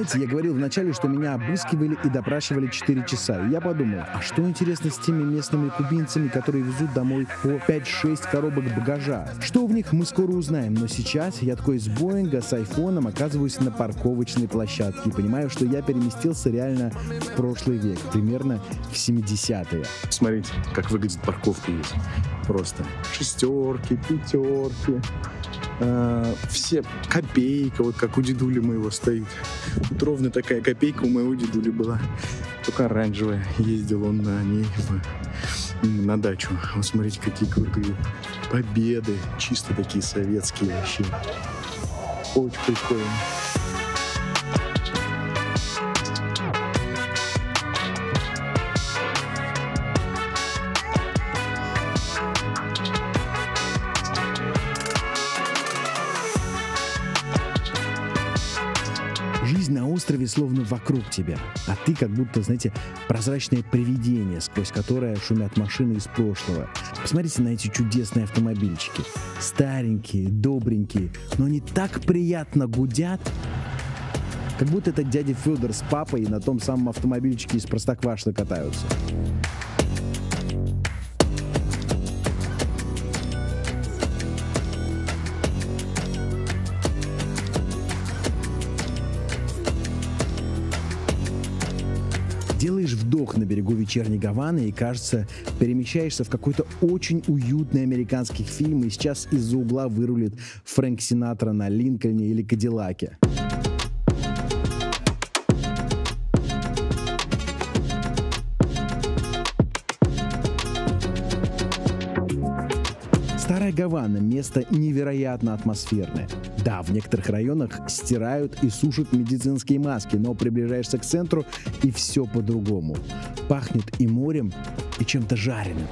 Знаете, я говорил вначале, что меня обыскивали и допрашивали 4 часа. И я подумал, а что интересно с теми местными кубинцами, которые везут домой по 5-6 коробок багажа? Что в них, мы скоро узнаем. Но сейчас я такой с Боинга, с айфоном оказываюсь на парковочной площадке и понимаю, что я переместился реально в прошлый век, примерно в 70-е. Смотрите, как выглядит парковка здесь. Просто шестерки, пятерки. Все копейка, вот как у дедули моего стоит. Вот ровно такая копейка у моего дедули была, только оранжевая. Ездил он на ней на дачу. Вот смотрите, какие крутые победы, чисто такие советские вообще. Очень прикольно. Жизнь на острове словно вокруг тебя, а ты как будто, знаете, прозрачное привидение, сквозь которое шумят машины из прошлого. Посмотрите на эти чудесные автомобильчики. Старенькие, добренькие, но они так приятно гудят, как будто это дядя Федор с папой на том самом автомобильчике из Простоквашино катаются. Делаешь вдох на берегу вечерней Гаваны и, кажется, перемещаешься в какой-то очень уютный американский фильм, и сейчас из-за угла вырулит Фрэнк Синатра на Линкольне или Кадиллаке. Старая Гавана – место невероятно атмосферное. Да, в некоторых районах стирают и сушат медицинские маски, но приближаешься к центру, и все по-другому. Пахнет и морем, и чем-то жареным.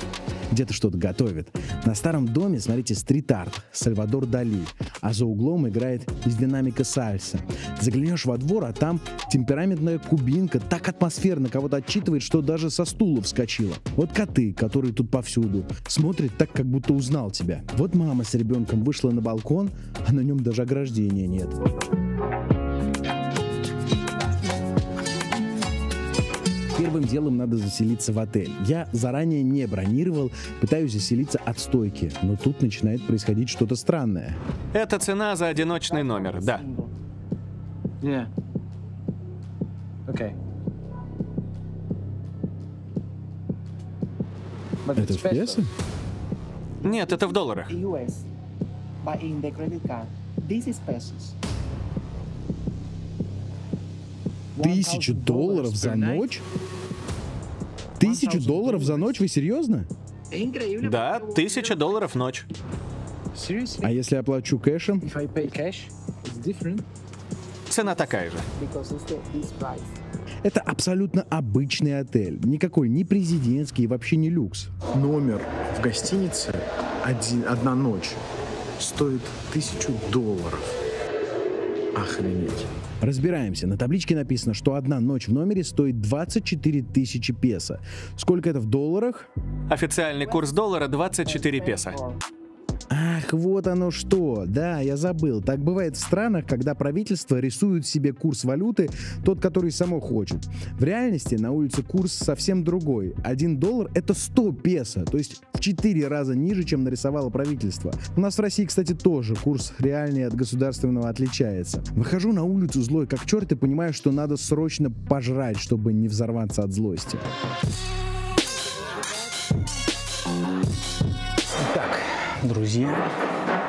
Где-то что-то готовят. На старом доме, смотрите, стрит-арт, Сальвадор Дали, а за углом играет из динамика сальса. Заглянешь во двор, а там темпераментная кубинка так атмосферно кого-то отчитывает, что даже со стула вскочила. Вот коты, которые тут повсюду, смотрят так, как будто узнал тебя. Вот мама с ребенком вышла на балкон, а на нем даже ограждения нет. Первым делом надо заселиться в отель. Я заранее не бронировал, пытаюсь заселиться от стойки, но тут начинает происходить что-то странное. Это цена за одиночный номер, да. Это в песо? Нет, это в долларах. $1000 за ночь? $1000 за ночь? Вы серьезно? Да, $1000 в ночь. А если я плачу кэшем? Цена такая же. Это абсолютно обычный отель. Никакой не президентский и вообще не люкс. Номер в гостинице одна ночь стоит $1000. Охренеть. Разбираемся. На табличке написано, что одна ночь в номере стоит 24 тысячи песо. Сколько это в долларах? Официальный курс доллара 24 песо. Ах, вот оно что. Да, я забыл. Так бывает в странах, когда правительство рисует себе курс валюты, тот, который само хочет. В реальности на улице курс совсем другой. $1 — это 100 песо, то есть в 4 раза ниже, чем нарисовало правительство. У нас в России, кстати, тоже курс реальный от государственного отличается. Выхожу на улицу злой как черт и понимаю, что надо срочно пожрать, чтобы не взорваться от злости. Итак, друзья,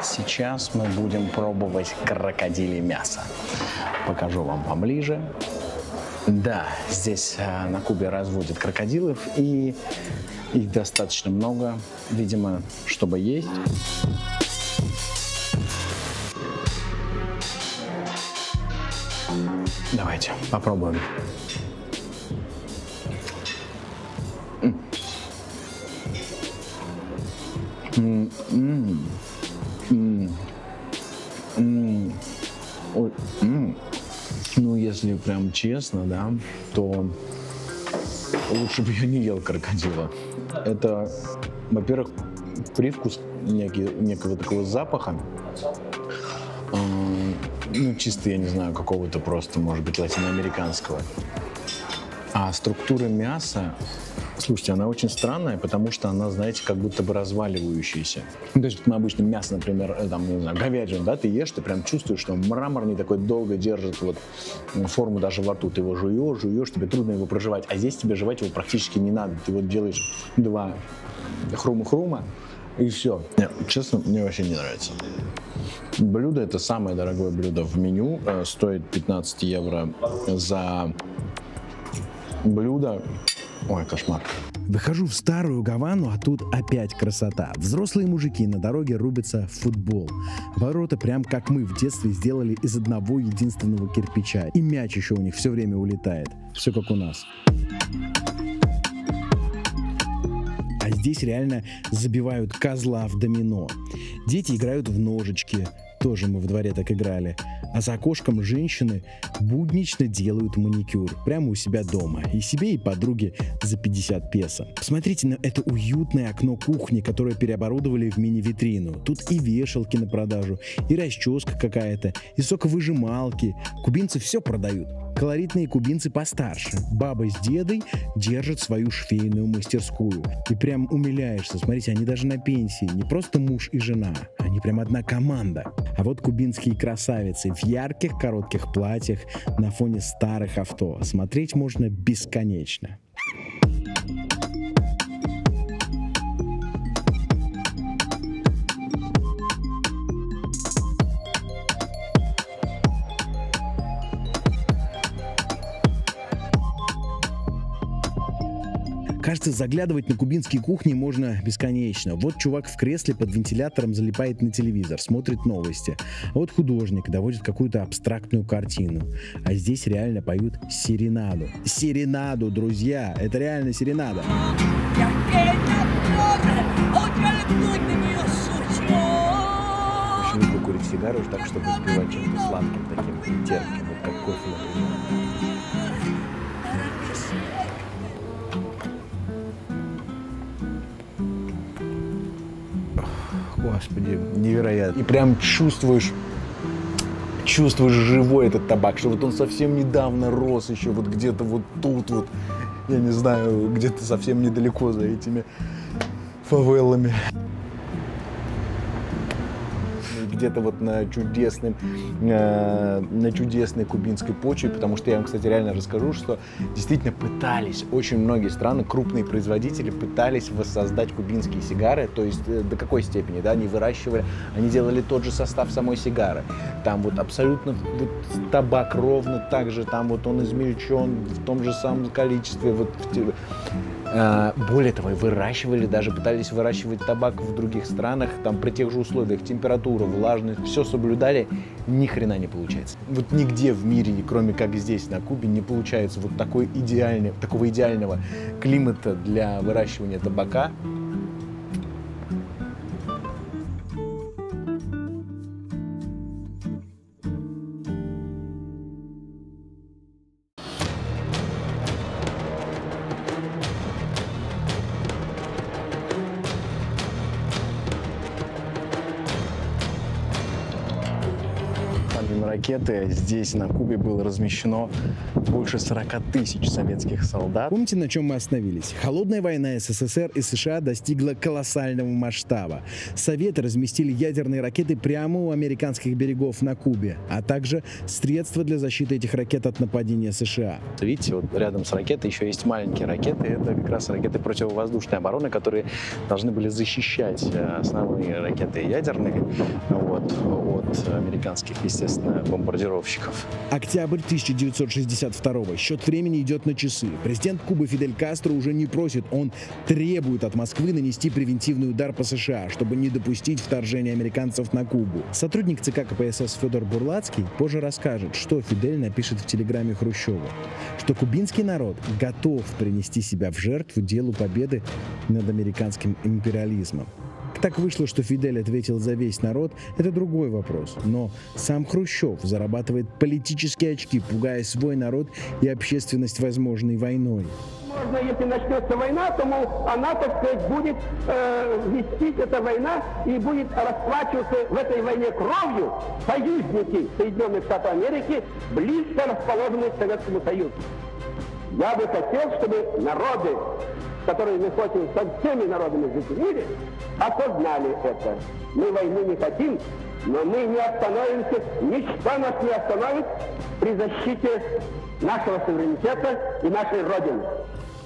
сейчас мы будем пробовать крокодилье мясо. Покажу вам поближе. Да, здесь на Кубе разводят крокодилов, и их достаточно много, видимо, чтобы есть. Давайте попробуем. Ну, если прям честно, да, то лучше бы я не ел крокодила. Это, во-первых, привкус некого такого запаха ну, чисто, я не знаю, какого-то просто, может быть, латиноамериканского. А структура мяса, слушайте, она очень странная, потому что она, знаете, как будто бы разваливающаяся. То есть мы обычно мясо, например, там, не знаю, говядину, да, ты ешь, ты прям чувствуешь, что он мраморный такой долго держит вот форму даже во рту. Ты его жуешь, тебе трудно его прожевать. А здесь тебе жевать его практически не надо. Ты вот делаешь 2 хрума-хрума, и все. Нет, честно, мне вообще не нравится. Блюдо — это самое дорогое блюдо в меню. Стоит 15 евро за блюдо. Ой, кошмар. Выхожу в старую Гавану, а тут опять красота. Взрослые мужики на дороге рубятся в футбол. Ворота прям как мы в детстве сделали из одного единственного кирпича. И мяч еще у них все время улетает. Все как у нас. А здесь реально забивают козла в домино. Дети играют в ножички. Тоже мы в дворе так играли. А за окошком женщины буднично делают маникюр прямо у себя дома. И себе, и подруге за 50 песо. Посмотрите на это уютное окно кухни, которое переоборудовали в мини-витрину. Тут и вешалки на продажу, и расческа какая-то, и соковыжималки. Кубинцы все продают. Колоритные кубинцы постарше. Баба с дедой держат свою швейную мастерскую. И прям умиляешься. Смотрите, они даже на пенсии. Не просто муж и жена. Они прям одна команда. А вот кубинские красавицы в ярких коротких платьях на фоне старых авто. Смотреть можно бесконечно. Кажется, заглядывать на кубинские кухни можно бесконечно. Вот чувак в кресле под вентилятором залипает на телевизор, смотрит новости. А вот художник доводит какую-то абстрактную картину. А здесь реально поют серенаду. Серенаду, друзья! Это реально серенада. Очень люблю курить сигару так, чтобы запивать чем-то сладким, таким терпким, вот как кофе, например. Господи, невероятно. И прям чувствуешь живой этот табак, что вот он совсем недавно рос еще вот где-то вот тут вот, я не знаю, где-то совсем недалеко за этими фавелами. Где-то вот на чудесной кубинской почве, потому что я вам, кстати, реально расскажу, что действительно пытались, очень многие страны, крупные производители пытались воссоздать кубинские сигары, то есть до какой степени, да, они выращивали, они делали тот же состав самой сигары, там вот абсолютно вот табак ровно так же, там вот он измельчен в том же самом количестве, вот более того, даже пытались выращивать табак в других странах, там при тех же условиях, температура, влажность, все соблюдали, ни хрена не получается. Вот нигде в мире, кроме как здесь, на Кубе, не получается вот такого идеального климата для выращивания табака. Ракеты. Здесь, на Кубе, было размещено больше 40 тысяч советских солдат. Помните, на чем мы остановились? Холодная война СССР и США достигла колоссального масштаба. Советы разместили ядерные ракеты прямо у американских берегов на Кубе, а также средства для защиты этих ракет от нападения США. Видите, вот рядом с ракетой еще есть маленькие ракеты. Это как раз ракеты противовоздушной обороны, которые должны были защищать основные ракеты ядерные от американских, естественно, бомбардировщиков. Октябрь 1962-го. Счет времени идет на часы. Президент Кубы Фидель Кастро уже не просит, он требует от Москвы нанести превентивный удар по США, чтобы не допустить вторжения американцев на Кубу. Сотрудник ЦК КПСС Федор Бурлацкий позже расскажет, что Фидель напишет в телеграмме Хрущеву, что кубинский народ готов принести себя в жертву делу победы над американским империализмом. так вышло, что Фидель ответил за весь народ, это другой вопрос. Но сам Хрущев зарабатывает политические очки, пугая свой народ и общественность возможной войной. Можно, если начнется война, то, мол, она, так сказать, будет вестись, эта война, и будет расплачиваться в этой войне кровью союзники Соединенных Штатов Америки, близко расположенные к Советскому Союзу. Я бы хотел, чтобы народы, которые находятся со всеми народами в мире, осознали это. Мы войны не хотим, но мы не остановимся, ничто нас не остановит при защите нашего суверенитета и нашей Родины.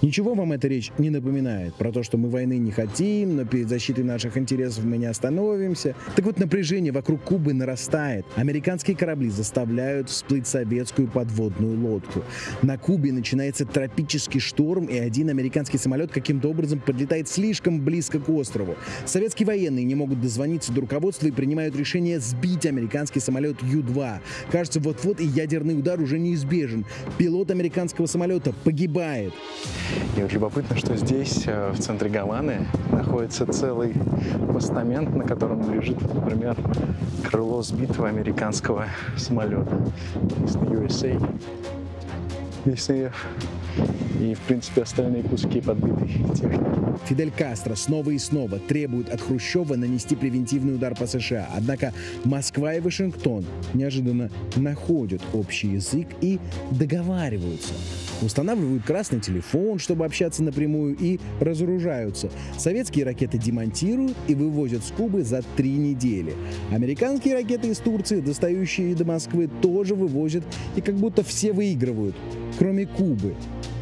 Ничего вам эта речь не напоминает про то, что мы войны не хотим, но перед защитой наших интересов мы не остановимся? Так вот, напряжение вокруг Кубы нарастает. Американские корабли заставляют всплыть советскую подводную лодку. На Кубе начинается тропический шторм, и один американский самолет каким-то образом подлетает слишком близко к острову. Советские военные не могут дозвониться до руководства и принимают решение сбить американский самолет Ю-2. Кажется, вот-вот и ядерный удар уже неизбежен. Пилот американского самолета погибает. И вот любопытно, что здесь, в центре Гаваны, находится целый постамент, на котором лежит, например, крыло сбитого американского самолета. USA. И, в принципе, остальные куски подбитой техники. Фидель Кастро снова и снова требует от Хрущева нанести превентивный удар по США. Однако Москва и Вашингтон неожиданно находят общий язык и договариваются. Устанавливают красный телефон, чтобы общаться напрямую, и разоружаются. Советские ракеты демонтируют и вывозят с Кубы за 3 недели. Американские ракеты из Турции, достающие до Москвы, тоже вывозят, и как будто все выигрывают, кроме Кубы.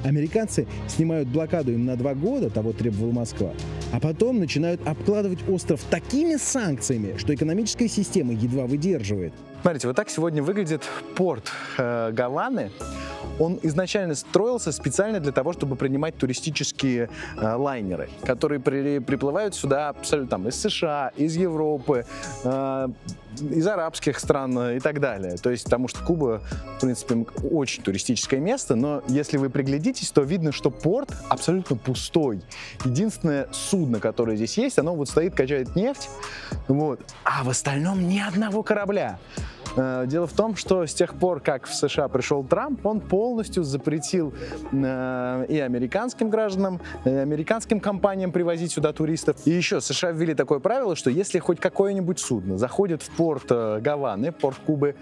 Американцы снимают блокаду им на 2 года, того требовала Москва, а потом начинают обкладывать остров такими санкциями, что экономическая система едва выдерживает. Смотрите, вот так сегодня выглядит порт Гаваны. Он изначально строился специально для того, чтобы принимать туристические лайнеры, которые приплывают сюда абсолютно там, из США, из Европы, из арабских стран и так далее. То есть, потому что Куба, в принципе, очень туристическое место, но если вы приглядитесь, то видно, что порт абсолютно пустой. Единственное судно, которое здесь есть, оно вот стоит, качает нефть, вот, а в остальном ни одного корабля. Дело в том, что с тех пор, как в США пришел Трамп, он полностью запретил и американским гражданам, и американским компаниям привозить сюда туристов. И еще США ввели такое правило, что если хоть какое-нибудь судно заходит в порт Гаваны, порт Кубы,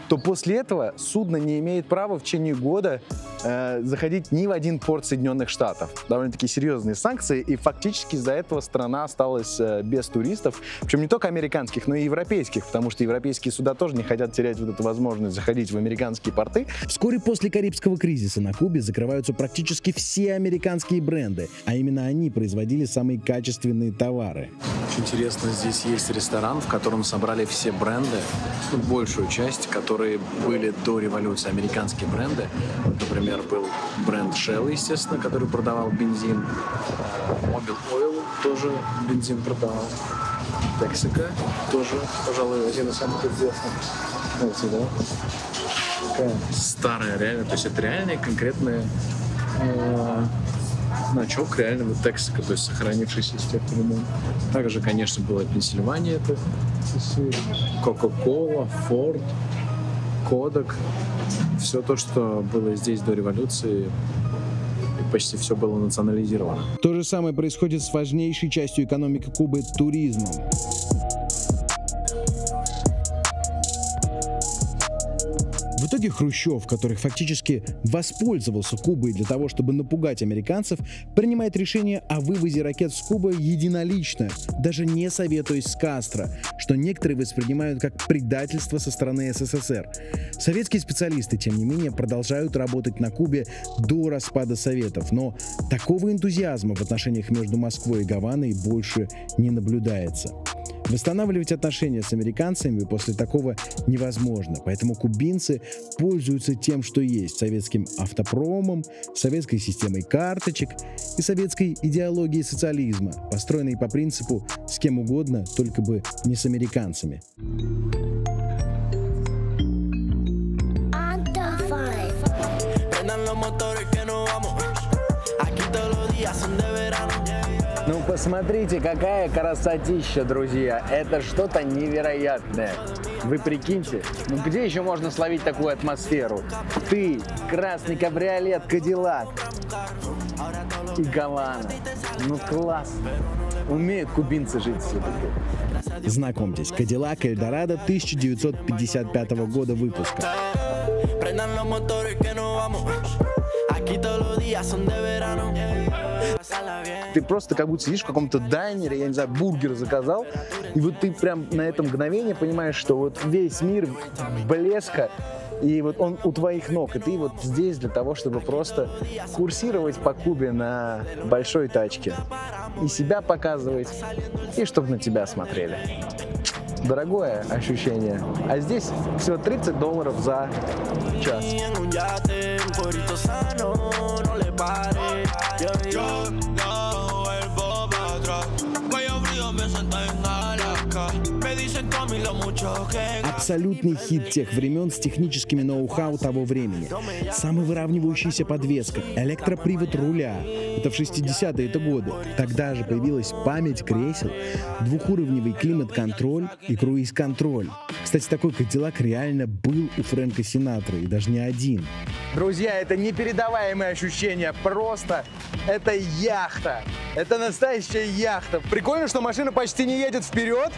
то после этого судно не имеет права в течение года заходить ни в один порт Соединенных Штатов. Довольно-таки серьезные санкции, и фактически из-за этого страна осталась без туристов, причем не только американских, но и европейских, потому что европейские суда тоже не хотят терять вот эту возможность заходить в американские порты. Вскоре после Карибского кризиса на Кубе закрываются практически все американские бренды, а именно они производили самые качественные товары. Очень интересно, здесь есть ресторан, в котором собрали все бренды, большую часть, которые были до революции, американские бренды. Например, был бренд Shell, естественно, который продавал бензин. Mobil Oil тоже бензин продавал. Texaco тоже, пожалуй, один из самых известных. Знаете, да? Такая старая, реально, то есть это реальный конкретный значок реального Texaco, то есть сохранившийся с тех времен. Также, конечно, была Пенсильвания, это Coca-Cola, Ford, Kodak. Все то, что было здесь до революции, почти все было национализировано. То же самое происходит с важнейшей частью экономики Кубы – туризмом. В итоге Хрущев, который фактически воспользовался Кубой для того, чтобы напугать американцев, принимает решение о вывозе ракет с Кубы единолично, даже не советуясь с Кастро, что некоторые воспринимают как предательство со стороны СССР. Советские специалисты, тем не менее, продолжают работать на Кубе до распада Советов, но такого энтузиазма в отношениях между Москвой и Гаваной больше не наблюдается. Восстанавливать отношения с американцами после такого невозможно, поэтому кубинцы пользуются тем, что есть: советским автопромом, советской системой карточек и советской идеологией социализма, построенной по принципу «с кем угодно, только бы не с американцами». Prendan los motores que nos vamos. Aquí todos los días son de verano. Ну посмотрите, какая красотища, друзья. Это что-то невероятное. Вы прикиньте, ну где еще можно словить такую атмосферу? Ты, красный кабриолет, Кадиллак и Гавана. Ну классно. Умеют кубинцы жить все-таки. Знакомьтесь, Кадиллак Эльдорадо 1955 года выпуска. Ты просто как будто сидишь в каком-то дайнере, я не знаю, бургер заказал, и вот ты прям на это мгновение понимаешь, что вот весь мир блеска, и вот он у твоих ног, и ты вот здесь для того, чтобы просто курсировать по Кубе на большой тачке, и себя показывать, и чтобы на тебя смотрели. Дорогое ощущение. А здесь всего $30 за час. Абсолютный хит тех времен с техническими ноу-хау того времени. Самовыравнивающаяся подвеска, электропривод руля. Это в 60-е годы. Тогда же появилась память кресел, двухуровневый климат-контроль и круиз-контроль. Кстати, такой Кадиллак реально был у Фрэнка Синатры, и даже не один. Друзья, это непередаваемые ощущения. Просто это яхта. Это настоящая яхта. Прикольно, что машина почти не едет вперед.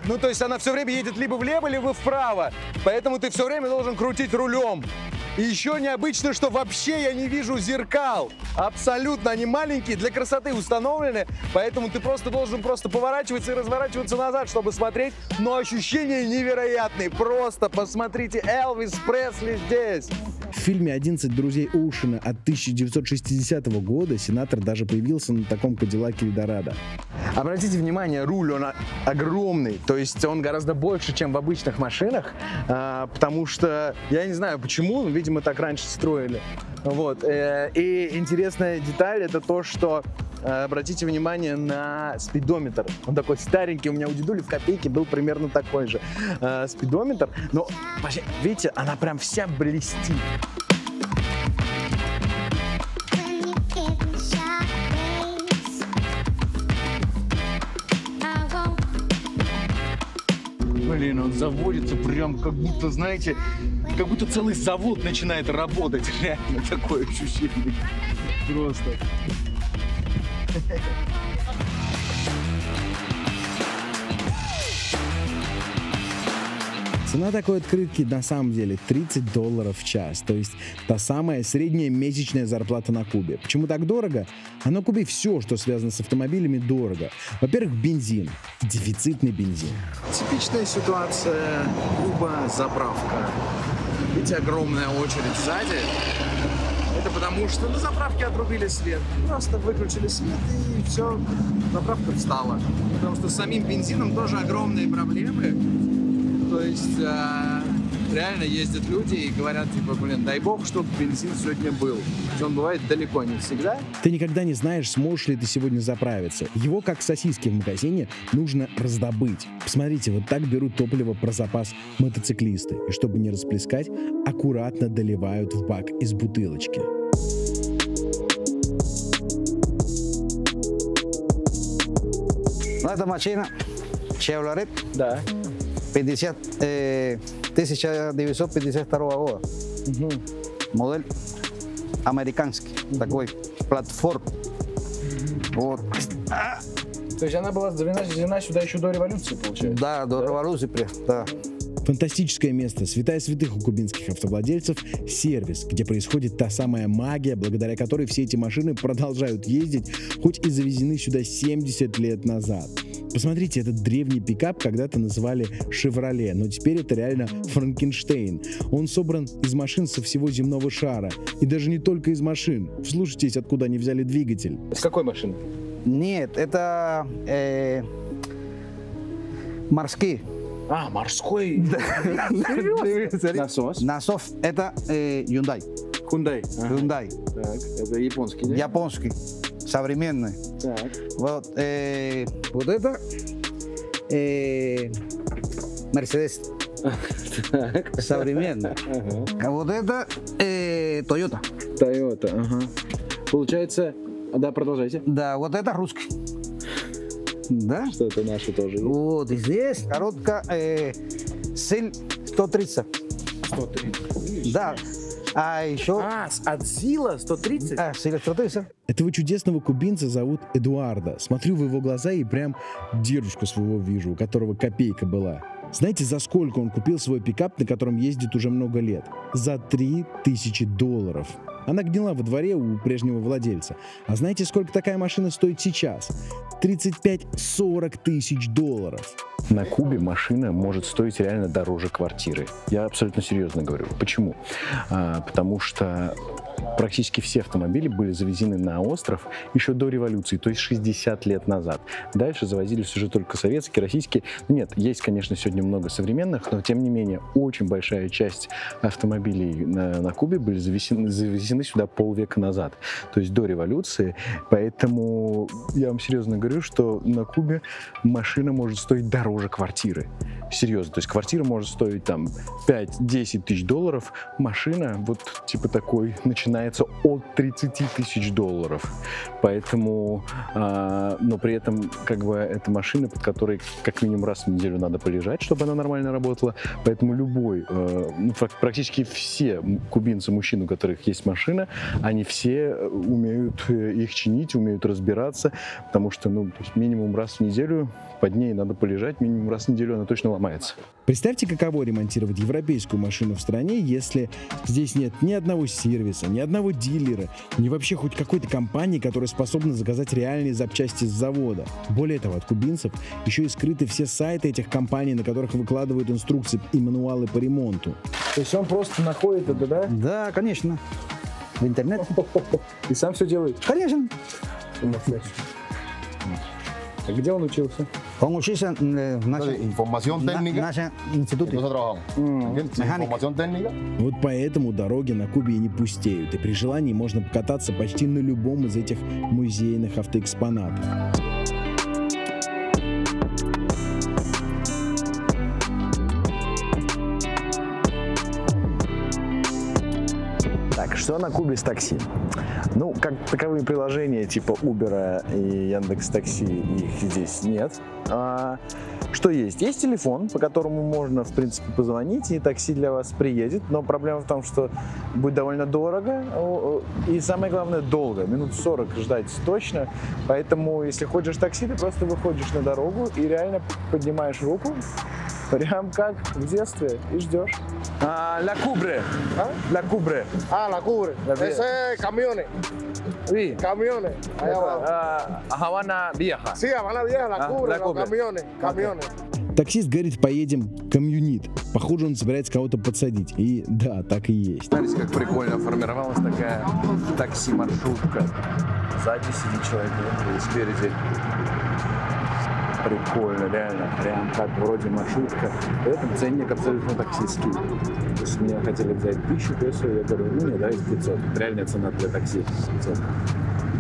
Ну, то есть она все время едет либо влево, либо вправо. Поэтому ты все время должен крутить рулем. И еще необычно, что вообще я не вижу зеркал. Абсолютно. Они маленькие, для красоты установлены. Поэтому ты просто должен поворачиваться и разворачиваться назад, чтобы смотреть. Но ощущения невероятные. Просто посмотрите, Элвис Пресли здесь. В фильме «11 друзей Оушена» от 1960 года Синатра даже появился на таком Кадиллаке Эльдорадо. Обратите внимание, руль, он огромный, то есть он гораздо больше, чем в обычных машинах, потому что, я не знаю почему, но, видимо, так раньше строили. Вот. И интересная деталь — это то, что обратите внимание на спидометр. Он такой старенький, у меня у дедули в копейке был примерно такой же спидометр, но, видите, она прям вся блестит. Блин, он заводится прям как будто, знаете, как будто целый завод начинает работать. Реально такое ощущение. Просто. Цена такой открытки на самом деле $30 в час, то есть та самая средняя месячная зарплата на Кубе. Почему так дорого? А на Кубе все, что связано с автомобилями, дорого. Во-первых, бензин. Дефицитный бензин. Типичная ситуация. Куба, заправка. Видите, огромная очередь сзади. Это потому что на заправке отрубили свет. Просто выключили свет и все, заправка встала. Потому что с самим бензином тоже огромные проблемы. То есть реально ездят люди и говорят, типа, блин, дай бог, чтобы бензин сегодня был. Он бывает далеко не всегда. Ты никогда не знаешь, сможешь ли ты сегодня заправиться. Его, как сосиски в магазине, нужно раздобыть. Посмотрите, вот так берут топливо про запас мотоциклисты. И чтобы не расплескать, аккуратно доливают в бак из бутылочки. Ну, эта машина Chevrolet. Да. 1952 года. Модель американский, такой платформ. Вот. То есть она была завезена сюда еще до революции, получается? Да, до революции, да. Фантастическое место, святая святых у кубинских автовладельцев — сервис, где происходит та самая магия, благодаря которой все эти машины продолжают ездить, хоть и завезены сюда 70 лет назад. Посмотрите, этот древний пикап когда-то называли «Шевроле», но теперь это реально Франкенштейн. Он собран из машин со всего земного шара. И даже не только из машин. Вслушайтесь, откуда они взяли двигатель. С какой машины? Нет, это морские. А, морской? Насос? Насос. Это Hyundai. Hyundai. Hyundai. Так, это японский, да? Японский. Современный. Так. Вот, вот это Mercedes. Так. Современный. А вот это Toyota. Toyota, ага. Получается, Да, продолжайте. Да, вот это русский. Да? Что это наши тоже есть? Вот, и здесь коробка силь 130. 130. Да. А еще... от Зила 130? Силь 130. Этого чудесного кубинца зовут Эдуардо. Смотрю в его глаза и прям дедушку своего вижу, у которого копейка была. Знаете, за сколько он купил свой пикап, на котором ездит уже много лет? За $3000. Она гнила во дворе у прежнего владельца. А знаете, сколько такая машина стоит сейчас? 35-40 тысяч долларов. На Кубе машина может стоить реально дороже квартиры. Я абсолютно серьезно говорю. Почему? Потому что практически все автомобили были завезены на остров еще до революции, то есть 60 лет назад. Дальше завозились уже только советские, российские. Нет, есть, конечно, сегодня много современных, но тем не менее очень большая часть автомобилей на Кубе были завезены сюда полвека назад, то есть до революции. Поэтому я вам серьезно говорю, что на Кубе машина может стоить дороже квартиры. Серьезно, то есть квартира может стоить там 5-10 тысяч долларов, машина вот типа такой начинается от 30 тысяч долларов. Поэтому, но при этом как бы это машина, под которой как минимум раз в неделю надо полежать, чтобы она нормально работала. Поэтому любой, практически все кубинцы, мужчины, у которых есть машина, они все умеют их чинить, умеют разбираться, потому что, то есть минимум раз в неделю под ней надо полежать, минимум раз в неделю она точно ломается. Представьте, каково ремонтировать европейскую машину в стране, если здесь нет ни одного сервиса, ни одного дилера, ни вообще хоть какой-то компании, которая способна заказать реальные запчасти с завода. Более того, от кубинцев еще и скрыты все сайты этих компаний, на которых выкладывают инструкции и мануалы по ремонту. То есть он просто находит это, да? Да, конечно. В интернет. И сам все делает? Конечно. А где он учился? Он учился в нашем институте. Информационная техника. Вот поэтому дороги на Кубе и не пустеют, и при желании можно покататься почти на любом из этих музейных автоэкспонатов. Так, что на Кубе с такси? Как таковые приложения типа Uber и Яндекс.Такси, их здесь нет. Что есть? Есть телефон, по которому можно, в принципе, позвонить, и такси для вас приедет. Но проблема в том, что будет довольно дорого и, самое главное, долго. Минут 40 ждать точно. Поэтому, если хочешь такси, ты просто выходишь на дорогу и реально поднимаешь руку, прям как в детстве, и ждешь. La Cubre. La Cubre. La Cubre. Ese es camiones. Sí. Camiones. Allá abajo. Habana Vieja. Sí, Habana Vieja, La Cubre, los camiones. Camiones. Таксист говорит, поедем комьюнит. Похоже, он собирается кого-то подсадить. И да, так и есть. Смотрите, как прикольно формировалась такая такси-маршрутка. Сзади сидит человек, и спереди. Прикольно, реально, прям как вроде маршрутка. При этом ценник абсолютно таксистский. То есть меня хотели взять 1000 песо, я говорю, нет, давайте 500. Реальная цена для такси 500.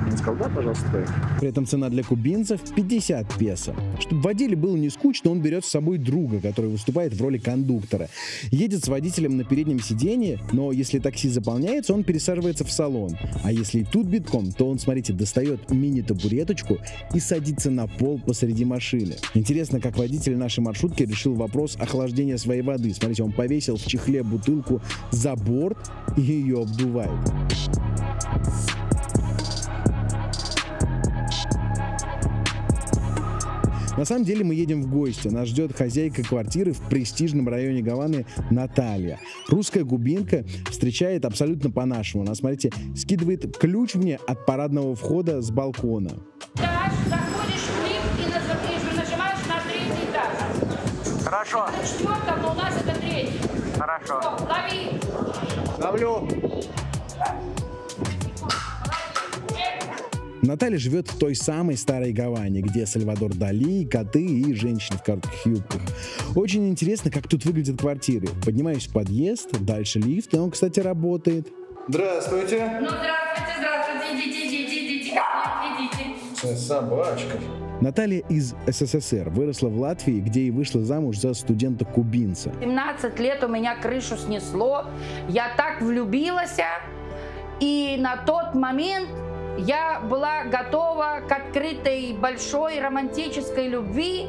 Он сказал, да, пожалуйста, поехали. При этом цена для кубинцев 50 песо. Чтобы водителю было не скучно, он берет с собой друга, который выступает в роли кондуктора. Едет с водителем на переднем сиденье, но если такси заполняется, он пересаживается в салон. А если и тут битком, то он, смотрите, достает мини-табуреточку и садится на пол посреди машины. Интересно, как водитель нашей маршрутки решил вопрос охлаждения своей воды. Смотрите, он повесил в чехле бутылку за борт и ее обдувает. На самом деле мы едем в гости. Нас ждет хозяйка квартиры в престижном районе Гаваны Наталья. Русская кубинка встречает абсолютно по-нашему. Она, смотрите, скидывает ключ мне от парадного входа с балкона. Заходишь в лифт и нажимаешь на 3-й этаж. Хорошо. На 4-м, но у нас это 3-й. Хорошо. Лови. Ловлю. Наталья живет в той самой старой Гаване, где Сальвадор Дали, коты и женщины в коротких юбках. Очень интересно, как тут выглядят квартиры. Поднимаюсь в подъезд, дальше лифт, и он, кстати, работает. Здравствуйте. Ну, здравствуйте. Идите. Собачка. Наталья из СССР, выросла в Латвии, где и вышла замуж за студента-кубинца. 17 лет у меня крышу снесло. Я так влюбилась, и на тот момент я была готова к открытой, большой романтической любви.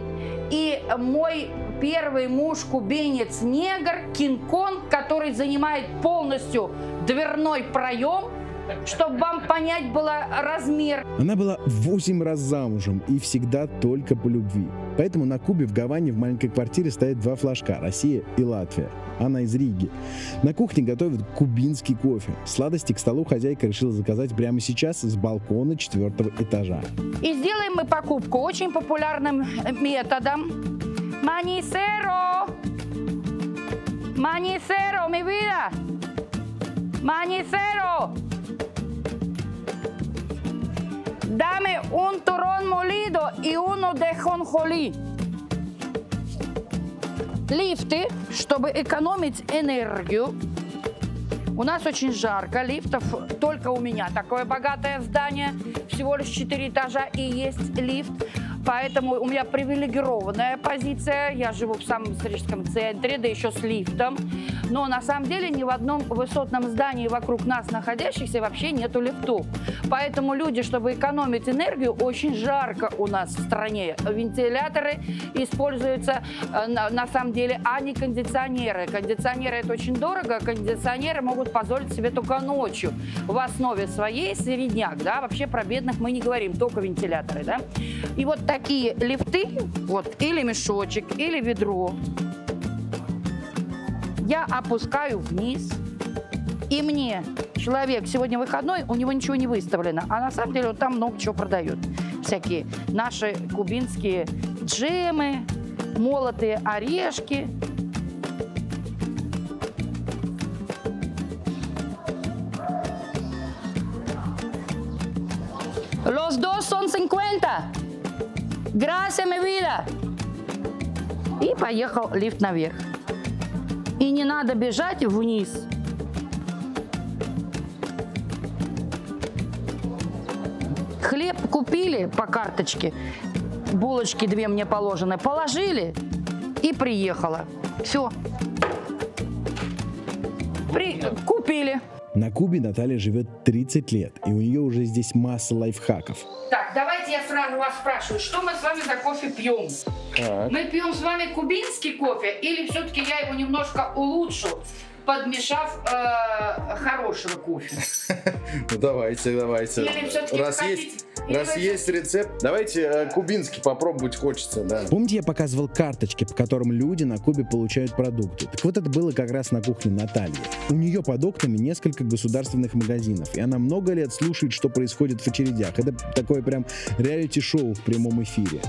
И мой первый муж, кубинец-негр, Кинг-Конг, который занимает полностью дверной проем, чтобы вам понять было размер. Она была 8 раз замужем и всегда только по любви. Поэтому на Кубе в Гаване в маленькой квартире стоят 2 флажка – Россия и Латвия. Она из Риги. На кухне готовят кубинский кофе. Сладости к столу хозяйка решила заказать прямо сейчас с балкона 4-го этажа. И сделаем мы покупку очень популярным методом. Маницеро! Маницеро, mi vida! Маницеро! Dame un turrón molido y uno de jonjolí. Лифты, чтобы экономить энергию. У нас очень жарко, лифтов только у меня такое богатое здание, всего лишь 4 этажа и есть лифт. Поэтому у меня привилегированная позиция. Я живу в самом историческом центре, да еще с лифтом. Но на самом деле ни в одном высотном здании вокруг нас находящихся вообще нету лифтов. Поэтому люди, чтобы экономить энергию, очень жарко у нас в стране. Вентиляторы используются на самом деле, а не кондиционеры. Кондиционеры это очень дорого. Кондиционеры могут позволить себе только ночью. В основе своей середняк, да, вообще про бедных мы не говорим, только вентиляторы, да. И вот такие лифты, вот, или мешочек, или ведро, я опускаю вниз, и мне человек, сегодня выходной, у него ничего не выставлено, а на самом деле он там много чего продает. Всякие наши кубинские джемы, молотые орешки. Los dos son 50. Gracias, mi vida. И поехал лифт наверх. И не надо бежать вниз. Хлеб купили по карточке, булочки 2 мне положены, положили и приехала. Все. Купили. На Кубе Наталья живет 30 лет, и у нее уже здесь масса лайфхаков. Так, давайте я сразу вас спрашиваю, что мы с вами за кофе пьем? Так. Мы пьем с вами кубинский кофе или все-таки я его немножко улучшу, подмешав хорошего кофе? Ну давайте. Или все-таки Раз есть рецепт, давайте кубинский попробовать хочется, да. Помните, я показывал карточки, по которым люди на Кубе получают продукты? Так вот, это было как раз на кухне Натальи. У нее под окнами несколько государственных магазинов, и она много лет слушает, что происходит в очередях. Это такое прям реалити-шоу в прямом эфире.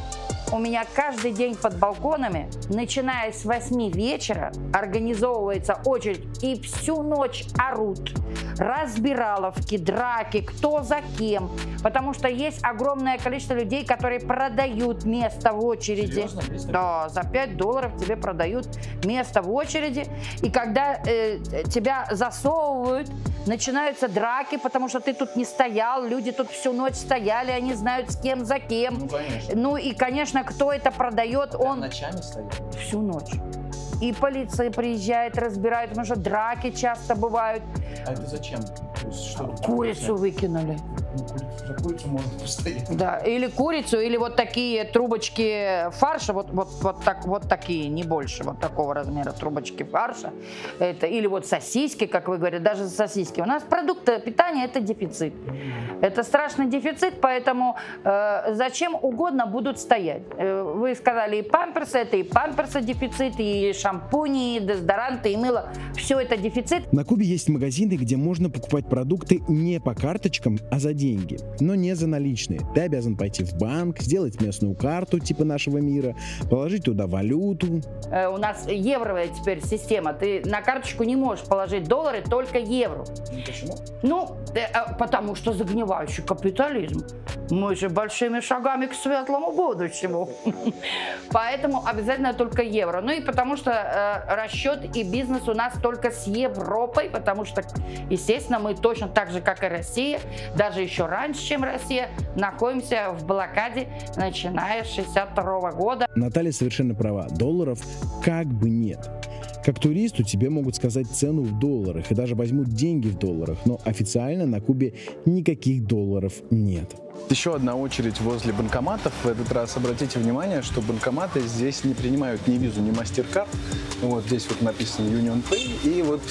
У меня каждый день под балконами, начиная с 8 вечера, организовывается очередь, и всю ночь орут. Разбираловки, драки, кто за кем. Потому что есть огромное количество людей, которые продают место в очереди. Да, за $5 тебе продают место в очереди. И когда тебя засовывают, начинаются драки, потому что ты тут не стоял, люди тут всю ночь стояли, они знают, с кем за кем. Ну, конечно. Ну и, конечно, кто это продает, он... Ночами стоит? Всю ночь. И полиция приезжает, разбирает, потому что драки часто бывают. А это зачем? То есть, что Курицу выкинули. За курицу можно постоять. Да, или курицу, или вот такие трубочки фарша, вот такие, не больше, вот такого размера трубочки фарша. Это, или вот сосиски, как вы говорите, даже сосиски. У нас продукты питания – это дефицит. Это страшный дефицит, поэтому зачем угодно будут стоять. Вы сказали, и памперсы, это и памперсы дефицит, и шампуни, и дезодоранты, и мыло. Все это дефицит. На Кубе есть магазины, где можно покупать продукты не по карточкам, а за деньги, но не за наличные. Ты обязан пойти в банк, сделать местную карту типа нашего мира, положить туда валюту. У нас евровая теперь система. Ты на карточку не можешь положить доллары, только евро. Почему? Ну, потому что загнивающий капитализм. Мы же большими шагами к светлому будущему. Поэтому обязательно только евро. Ну и потому что расчет и бизнес у нас только с Европой, потому что, естественно, мы точно так же, как и Россия, даже еще раньше, чем Россия, находимся в блокаде, начиная с 1962 года. Наталья совершенно права. Долларов как бы нет. Как туристу тебе могут сказать цену в долларах и даже возьмут деньги в долларах, но официально на Кубе никаких долларов нет. Еще одна очередь возле банкоматов. В этот раз обратите внимание, что банкоматы здесь не принимают ни визу, ни MasterCard. Вот здесь вот написано Union Pay и вот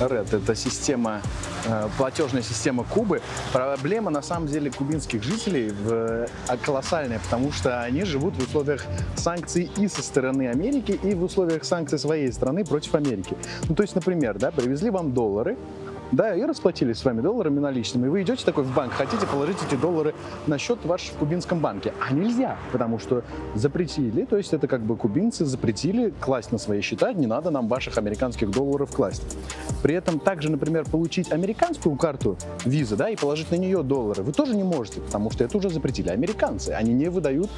Red. Это система, платежная система Кубы. Проблема на самом деле кубинских жителей колоссальная, потому что они живут в условиях санкций и со стороны Америки, и в условиях санкций своей страны против Америки. Ну, то есть, например, да, привезли вам доллары, да, и расплатились с вами долларами наличными. И вы идете такой в банк, хотите положить эти доллары на счет ваш в кубинском банке. А нельзя, потому что запретили, то есть это как бы кубинцы запретили класть на свои счета, не надо нам ваших американских долларов класть. При этом также, например, получить американскую карту виза, да, и положить на нее доллары вы тоже не можете, потому что это уже запретили американцы. Они не выдают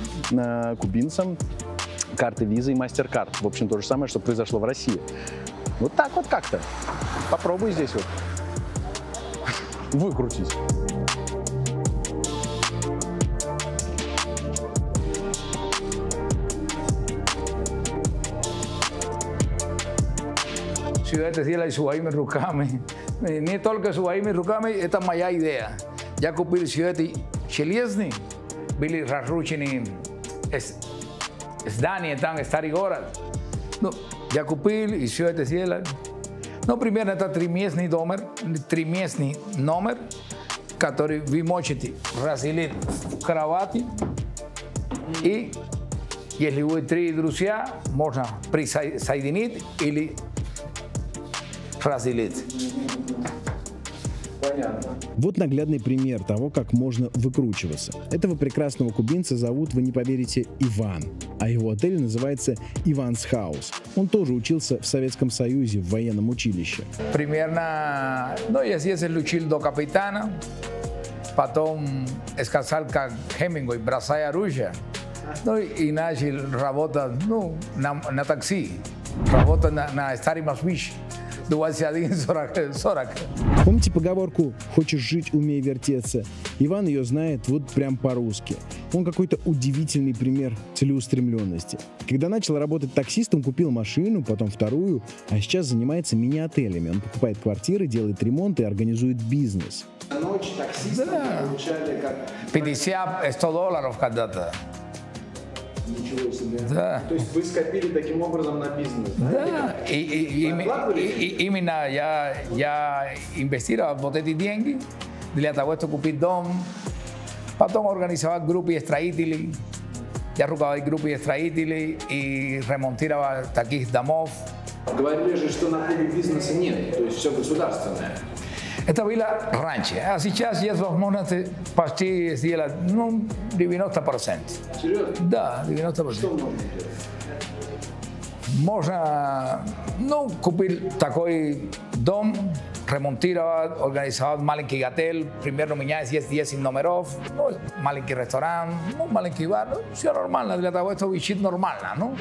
кубинцам карты виза и MasterCard. В общем, то же самое, что произошло в России. Вот так вот как-то. Попробуй здесь вот выкрутить. Ciudad de Ciela y Suhaimi Rukami. Не только Suhaimi Rukami, это моя идея. Я купил сюжеты Челезный, были разрушены здания, там старый город. Ну, я купил и все это сделал. Ну, примерно это триместный номер, который вы можете разделить в кровати. И если вы 3 друзья, можно присоединить или разделить. Понятно. Вот наглядный пример того, как можно выкручиваться. Этого прекрасного кубинца зовут, вы не поверите, Иван. А его отель называется Иван's House. Он тоже учился в Советском Союзе в военном училище. Примерно, ну, я здесь учил до капитана, потом сказал, как Хемингуэй, бросая оружие. Ну, и начал работать, ну, на такси, работать на старый Москвич. 21-40. Помните поговорку «хочешь жить, умей вертеться»? Иван ее знает вот прям по-русски. Он какой-то удивительный пример целеустремленности. Когда начал работать таксистом, купил машину, потом вторую, а сейчас занимается мини-отелями. Он покупает квартиры, делает ремонт и организует бизнес. Ночь таксисты получали как... 50-100 долларов когда-то. Ничего себе. Да. То есть вы скопили таким образом на бизнес, да? Да. Именно я инвестировал вот эти деньги, для того, чтобы купить дом, потом организовал группы строителей, я руководил группы строителей и ремонтировал таких домов. Говорили же, что на Кубе бизнеса нет, то есть все государственное. Это было раньше, а сейчас есть возможность почти сделать, ну, 90%. Серьезно? Да, 90%. Что можно делать? Можно, ну, купить такой дом, ремонтировать, организовать маленький отель. Примерно у меня есть 10 номеров, ну, маленький ресторан, ну, маленький бар, ну, все нормально, для того, чтобы жить нормально, ну.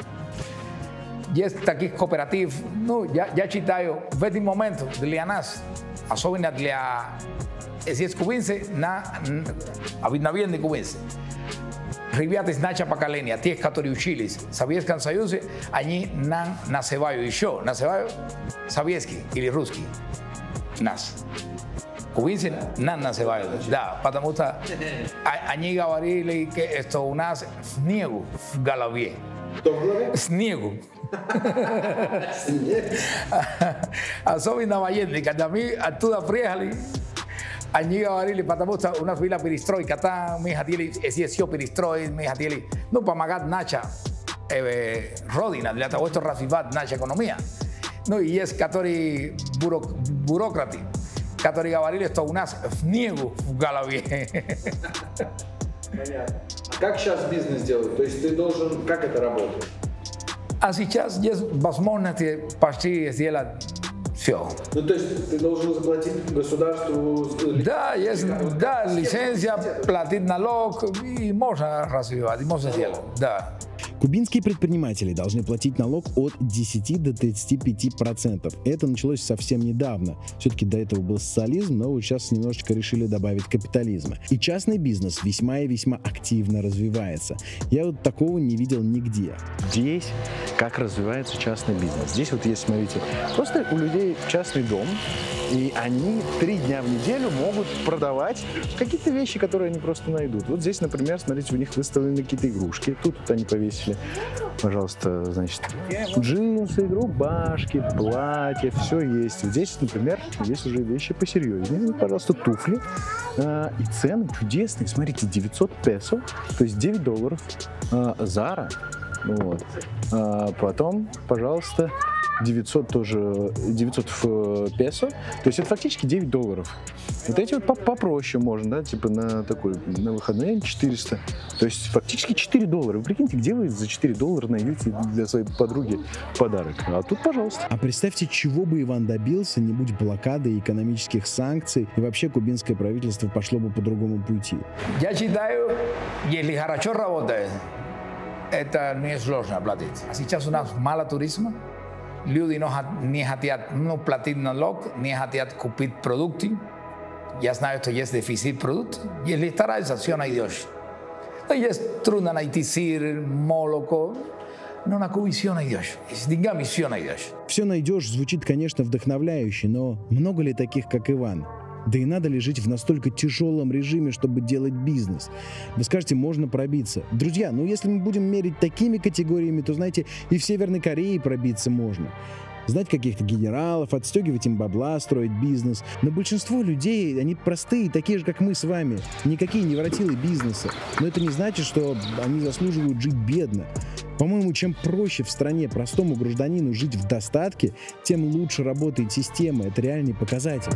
Есть таких кооператив, ну, я считаю, в этот момент для нас, особенно для здесь кубинцы, обыкновенные кубинцы. Ребята из нашего поколения, тех, которые учились в Советском Союзе, они нам называют еще, называют советский или русский. Нас. Кубинцы нам называют, да, потому что они говорили, que esto у нас снегу в голове. Снегу. Особенно военные, когда мы оттуда приехали, они говорили, потому что у нас была перестройка, там мы хотели, все перестрой, мы хотели, ну, помогать наша родина, для того, чтобы развивать наша economía. Ну, и есть, которые бюрократы, которые говорили, что у нас снегу в голове. Понятно. Как сейчас бизнес делают? То есть ты должен, как это работает? А сейчас есть возможность почти сделать все. Ну, то есть ты должен заплатить государству... Да, есть, да, лицензия, платить налог, и можно развивать, и можно сделать, да. Кубинские предприниматели должны платить налог от 10 до 35%. Это началось совсем недавно. Все-таки до этого был социализм, но вот сейчас немножечко решили добавить капитализма. И частный бизнес весьма и весьма активно развивается. Я вот такого не видел нигде. Здесь как развивается частный бизнес. Здесь вот есть, смотрите, просто у людей частный дом, и они 3 дня в неделю могут продавать какие-то вещи, которые они просто найдут. Вот здесь, например, смотрите, у них выставлены какие-то игрушки. Тут вот они повесили, пожалуйста, значит, джинсы, рубашки, платья, все есть. Здесь, например, есть уже вещи посерьезнее. Вот, пожалуйста, туфли. И цены чудесные. Смотрите, 900 песо, то есть $9. Zara. Вот. Потом, пожалуйста, 900 тоже, 900 песо, то есть это фактически $9. Вот эти вот попроще можно, да, типа на такой, на выходные 400, то есть фактически $4. Вы прикиньте, где вы за $4 найдете для своей подруги подарок? А тут, пожалуйста. А представьте, чего бы Иван добился, не будь блокады, экономических санкций, и вообще кубинское правительство пошло бы по другому пути. Я считаю, если хорошо работает, это не сложно платить. Сейчас у нас мало туризма. Люди не хотят платить налог, не хотят купить продукты. Я знаю, что есть дефицит продуктов. Если стараются, все найдешь. Есть трудно найти сыр, молоко. Но на Кубе все найдешь. С деньгами все найдешь. Все найдешь звучит, конечно, вдохновляюще, но много ли таких, как Иван? Да и надо ли жить в настолько тяжелом режиме, чтобы делать бизнес? Вы скажете, можно пробиться. Друзья, ну если мы будем мерить такими категориями, то, знаете, и в Северной Корее пробиться можно. Знать каких-то генералов, отстегивать им бабла, строить бизнес. Но большинство людей, они простые, такие же, как мы с вами. Никакие не воротилы бизнеса. Но это не значит, что они заслуживают жить бедно. По-моему, чем проще в стране простому гражданину жить в достатке, тем лучше работает система. Это реальный показатель.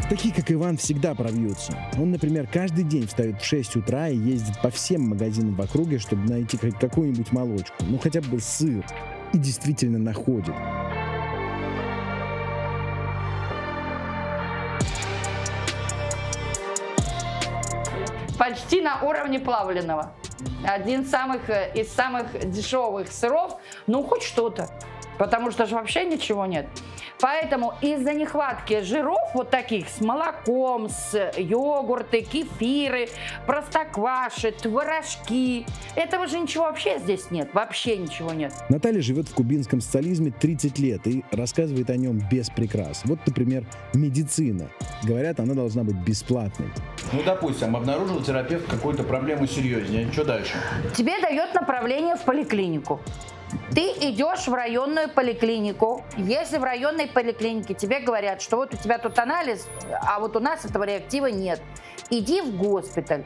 Такие, как Иван, всегда пробьются. Он, например, каждый день встает в 6 утра и ездит по всем магазинам в округе, чтобы найти какую-нибудь молочку. Ну, хотя бы сыр. И действительно находит. Почти на уровне плавленного. Один из самых дешевых сыров. Ну, хоть что-то. Потому что же вообще ничего нет. Поэтому из-за нехватки жиров вот таких с молоком, с йогурты, кефиры, простокваши, творожки, этого же ничего вообще здесь нет. Вообще ничего нет. Наталья живет в кубинском социализме 30 лет и рассказывает о нем без прикрас. Вот, например, медицина. Говорят, она должна быть бесплатной. Ну, допустим, обнаружил терапевт какую-то проблему серьезнее. Что дальше? Тебе дает направление в поликлинику. Ты идешь в районную поликлинику. Если в районной поликлинике тебе говорят, что вот у тебя тут анализ, а вот у нас этого реактива нет, иди в госпиталь.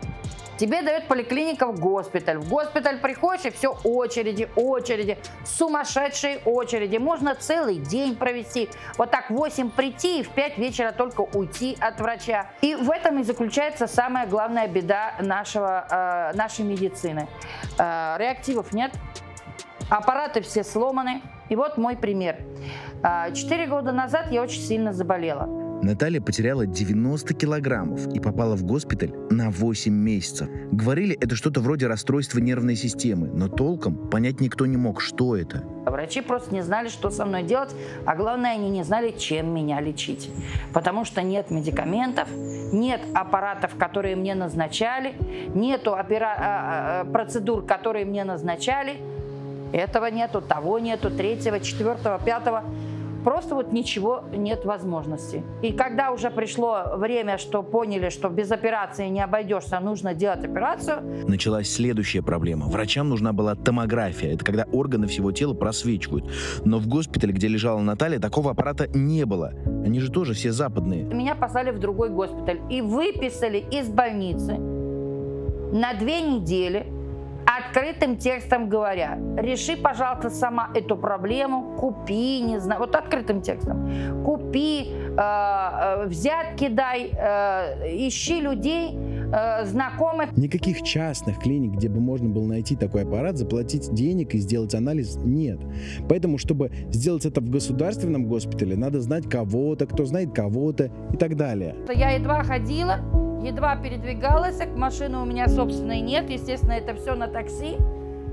Тебе дает поликлиника в госпиталь. В госпиталь приходишь, и все очереди, сумасшедшие очереди. Можно целый день провести. Вот так в 8 прийти и в 5 вечера только уйти от врача. И в этом и заключается самая главная беда нашей медицины. Реактивов нет. Аппараты все сломаны. И вот мой пример. 4 года назад я очень сильно заболела. Наталья потеряла 90 килограммов и попала в госпиталь на 8 месяцев. Говорили, это что-то вроде расстройства нервной системы, но толком понять никто не мог, что это. Врачи просто не знали, что со мной делать, а главное, они не знали, чем меня лечить. Потому что нет медикаментов, нет аппаратов, которые мне назначали, нету процедур, которые мне назначали. Этого нету, того нету, 3-го, 4-го, 5-го. Просто вот ничего нет возможности. И когда уже пришло время, что поняли, что без операции не обойдешься, нужно делать операцию. Началась следующая проблема. Врачам нужна была томография. Это когда органы всего тела просвечивают. Но в госпитале, где лежала Наталья, такого аппарата не было. Они же тоже все западные. Меня послали в другой госпиталь и выписали из больницы на 2 недели. Открытым текстом говоря, реши, пожалуйста, сама эту проблему, купи, не знаю, вот открытым текстом, купи, взятки дай, ищи людей, знакомых. Никаких частных клиник, где бы можно было найти такой аппарат, заплатить денег и сделать анализ, нет. Поэтому, чтобы сделать это в государственном госпитале, надо знать кого-то, кто знает кого-то и так далее. Я едва ходила, едва передвигалась, машины у меня собственной нет, естественно, это все на такси.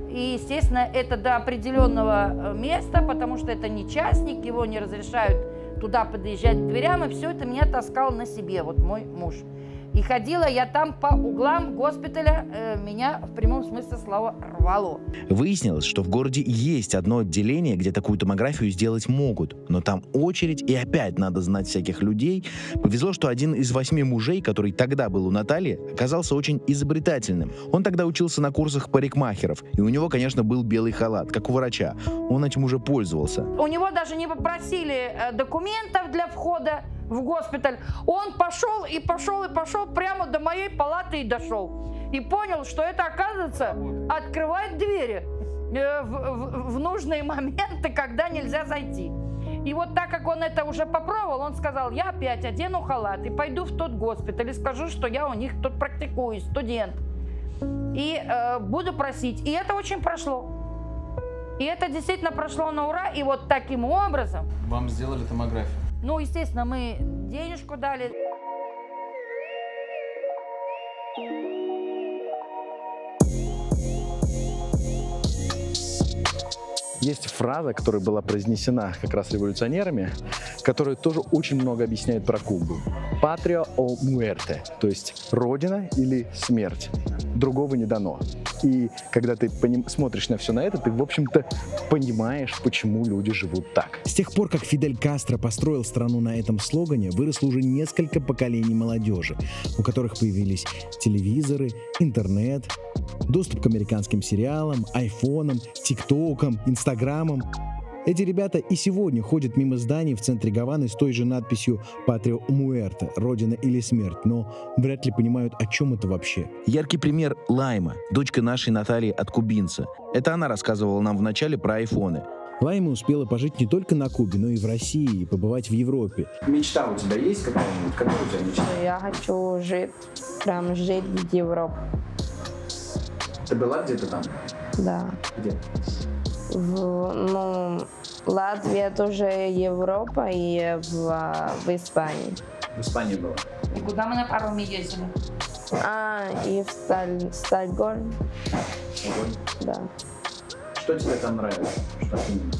И, естественно, это до определенного места, потому что это не частник, его не разрешают туда подъезжать к дверям, и все это меня таскал на себе, вот мой муж. И ходила я там по углам госпиталя, меня в прямом смысле слова рвало. Выяснилось, что в городе есть одно отделение, где такую томографию сделать могут, но там очередь, и опять надо знать всяких людей. Повезло, что один из 8 мужей, который тогда был у Натальи, оказался очень изобретательным. Он тогда учился на курсах парикмахеров, и у него, конечно, был белый халат, как у врача. Он этим уже пользовался. У него даже не попросили документов для входа в госпиталь. Он пошел и пошел и пошел прямо до моей палаты и дошел. И понял, что это, оказывается, открывает двери в нужные моменты, когда нельзя зайти. И вот так как он это уже попробовал, он сказал: я опять одену халат и пойду в тот госпиталь и скажу, что я у них тут практикуюсь, студент. И буду просить. И это очень прошло. И это действительно прошло на ура. И вот таким образом... Вам сделали томографию? Ну, естественно, мы денежку дали. Есть фраза, которая была произнесена как раз революционерами, которая тоже очень много объясняет про Кубу. «Patria o muerte», то есть «родина» или «смерть». Другого не дано. И когда ты смотришь на все на это, ты, в общем-то, понимаешь, почему люди живут так. С тех пор, как Фидель Кастро построил страну на этом слогане, выросло уже несколько поколений молодежи, у которых появились телевизоры, интернет, доступ к американским сериалам, айфонам, тиктокам, инстаграмам. Эти ребята и сегодня ходят мимо зданий в центре Гаваны с той же надписью «Patria o muerte» — «Родина или смерть», но вряд ли понимают, о чем это вообще. Яркий пример — Лайма, дочка нашей Натальи от кубинца. Это она рассказывала нам в начале про айфоны. Лайма успела пожить не только на Кубе, но и в России, и побывать в Европе. Мечта у тебя есть какая-нибудь? Какая у тебя мечта? Я хочу жить в Европе. Ты была где-то там? Да. Где? Латвия тоже Европа, и в Испании. В Испании была. И куда мы на пароме ездили? И в Стокгольм. Да. Что тебе там нравится? Что именно?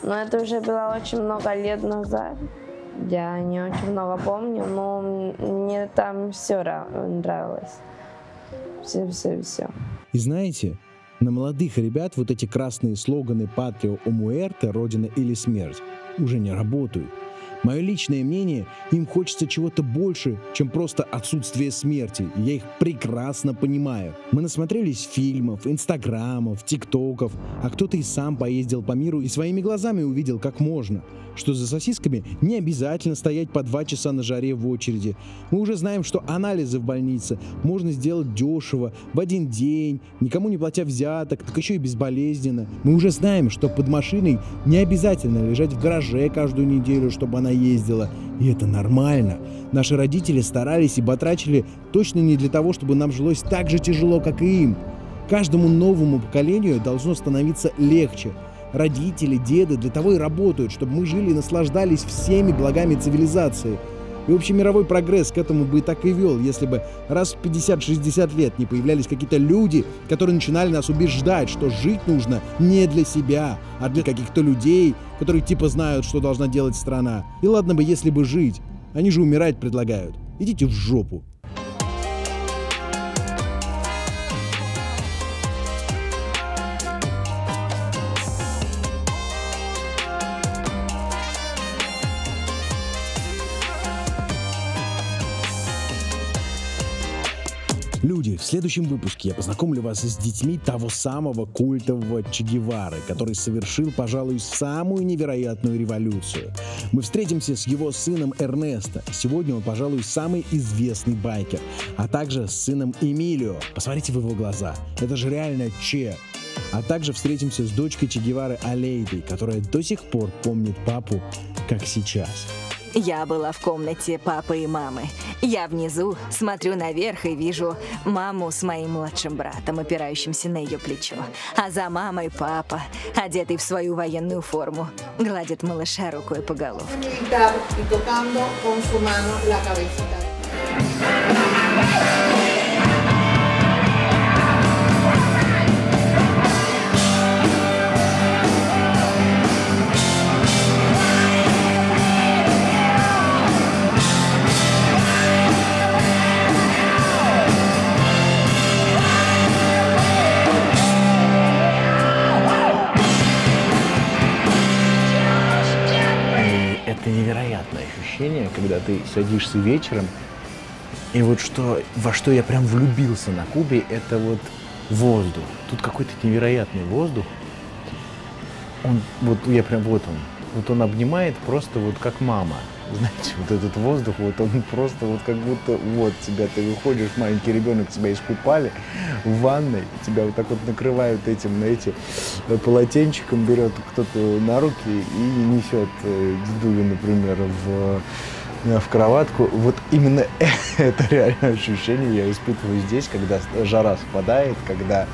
Ну, это уже было очень много лет назад. Я не очень много помню, но мне там все нравилось. Все. И знаете, на молодых ребят вот эти красные слоганы «Patria o muerte» — «Родина или смерть» уже не работают. Мое личное мнение, им хочется чего-то больше, чем просто отсутствие смерти. И я их прекрасно понимаю. Мы насмотрелись фильмов, инстаграмов, тиктоков, а кто-то и сам поездил по миру и своими глазами увидел, как можно. Что за сосисками не обязательно стоять по 2 часа на жаре в очереди. Мы уже знаем, что анализы в больнице можно сделать дешево, в один день, никому не платя взяток, так еще и безболезненно. Мы уже знаем, что под машиной не обязательно лежать в гараже каждую неделю, чтобы она ездила. И это нормально. Наши родители старались и батрачили точно не для того, чтобы нам жилось так же тяжело, как и им. Каждому новому поколению должно становиться легче. Родители, деды для того и работают, чтобы мы жили и наслаждались всеми благами цивилизации. И общемировой прогресс к этому бы и так и вел, если бы раз в 50-60 лет не появлялись какие-то люди, которые начинали нас убеждать, что жить нужно не для себя, а для каких-то людей, которые типа знают, что должна делать страна. И ладно бы, если бы жить. Они же умирать предлагают. Идите в жопу. Люди, в следующем выпуске я познакомлю вас с детьми того самого культового Че Гевары, который совершил, пожалуй, самую невероятную революцию. Мы встретимся с его сыном Эрнесто. Сегодня он, пожалуй, самый известный байкер. А также с сыном Эмилио. Посмотрите в его глаза. Это же реально Че. А также встретимся с дочкой Че Гевары Алейдой, которая до сих пор помнит папу, как сейчас. Я была в комнате папы и мамы. Я внизу, смотрю наверх и вижу маму с моим младшим братом, опирающимся на ее плечо. А за мамой папа, одетый в свою военную форму, гладит малыша рукой по головке. Это невероятное ощущение, когда ты садишься вечером, и вот во что я прям влюбился на Кубе, это вот воздух. Тут какой-то невероятный воздух. Вот он обнимает просто вот как мама. Знаете, вот этот воздух, вот он просто вот как будто вот тебя, ты выходишь, маленький ребенок, тебя искупали в ванной, тебя вот так вот накрывают этим, знаете, полотенчиком, берет кто-то на руки и несет дедулю, например, в кроватку. Вот именно это реальное ощущение я испытываю здесь, когда жара спадает, когда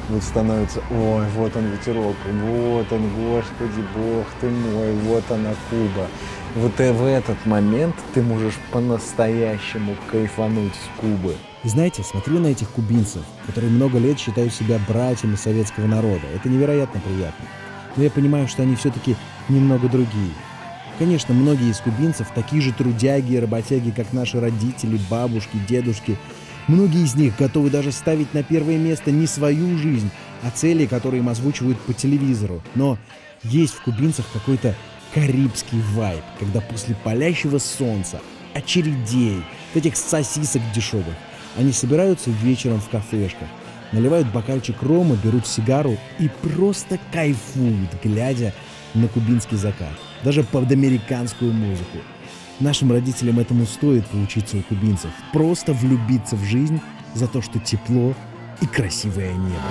вот становится, ой, вот он ветерок, вот он, Господи, Бог ты мой, вот она Куба. Вот в этот момент ты можешь по-настоящему кайфануть с Кубы. И знаете, смотрю на этих кубинцев, которые много лет считают себя братьями советского народа. Это невероятно приятно. Но я понимаю, что они все-таки немного другие. Конечно, многие из кубинцев такие же трудяги и работяги, как наши родители, бабушки, дедушки. Многие из них готовы даже ставить на первое место не свою жизнь, а цели, которые им озвучивают по телевизору. Но есть в кубинцах какой-то карибский вайб, когда после палящего солнца, очередей, этих сосисок дешевых, они собираются вечером в кафешках, наливают бокальчик рома, берут сигару и просто кайфуют, глядя на кубинский закат, даже под американскую музыку. Нашим родителям этому стоит поучиться у кубинцев, просто влюбиться в жизнь за то, что тепло и красивое небо.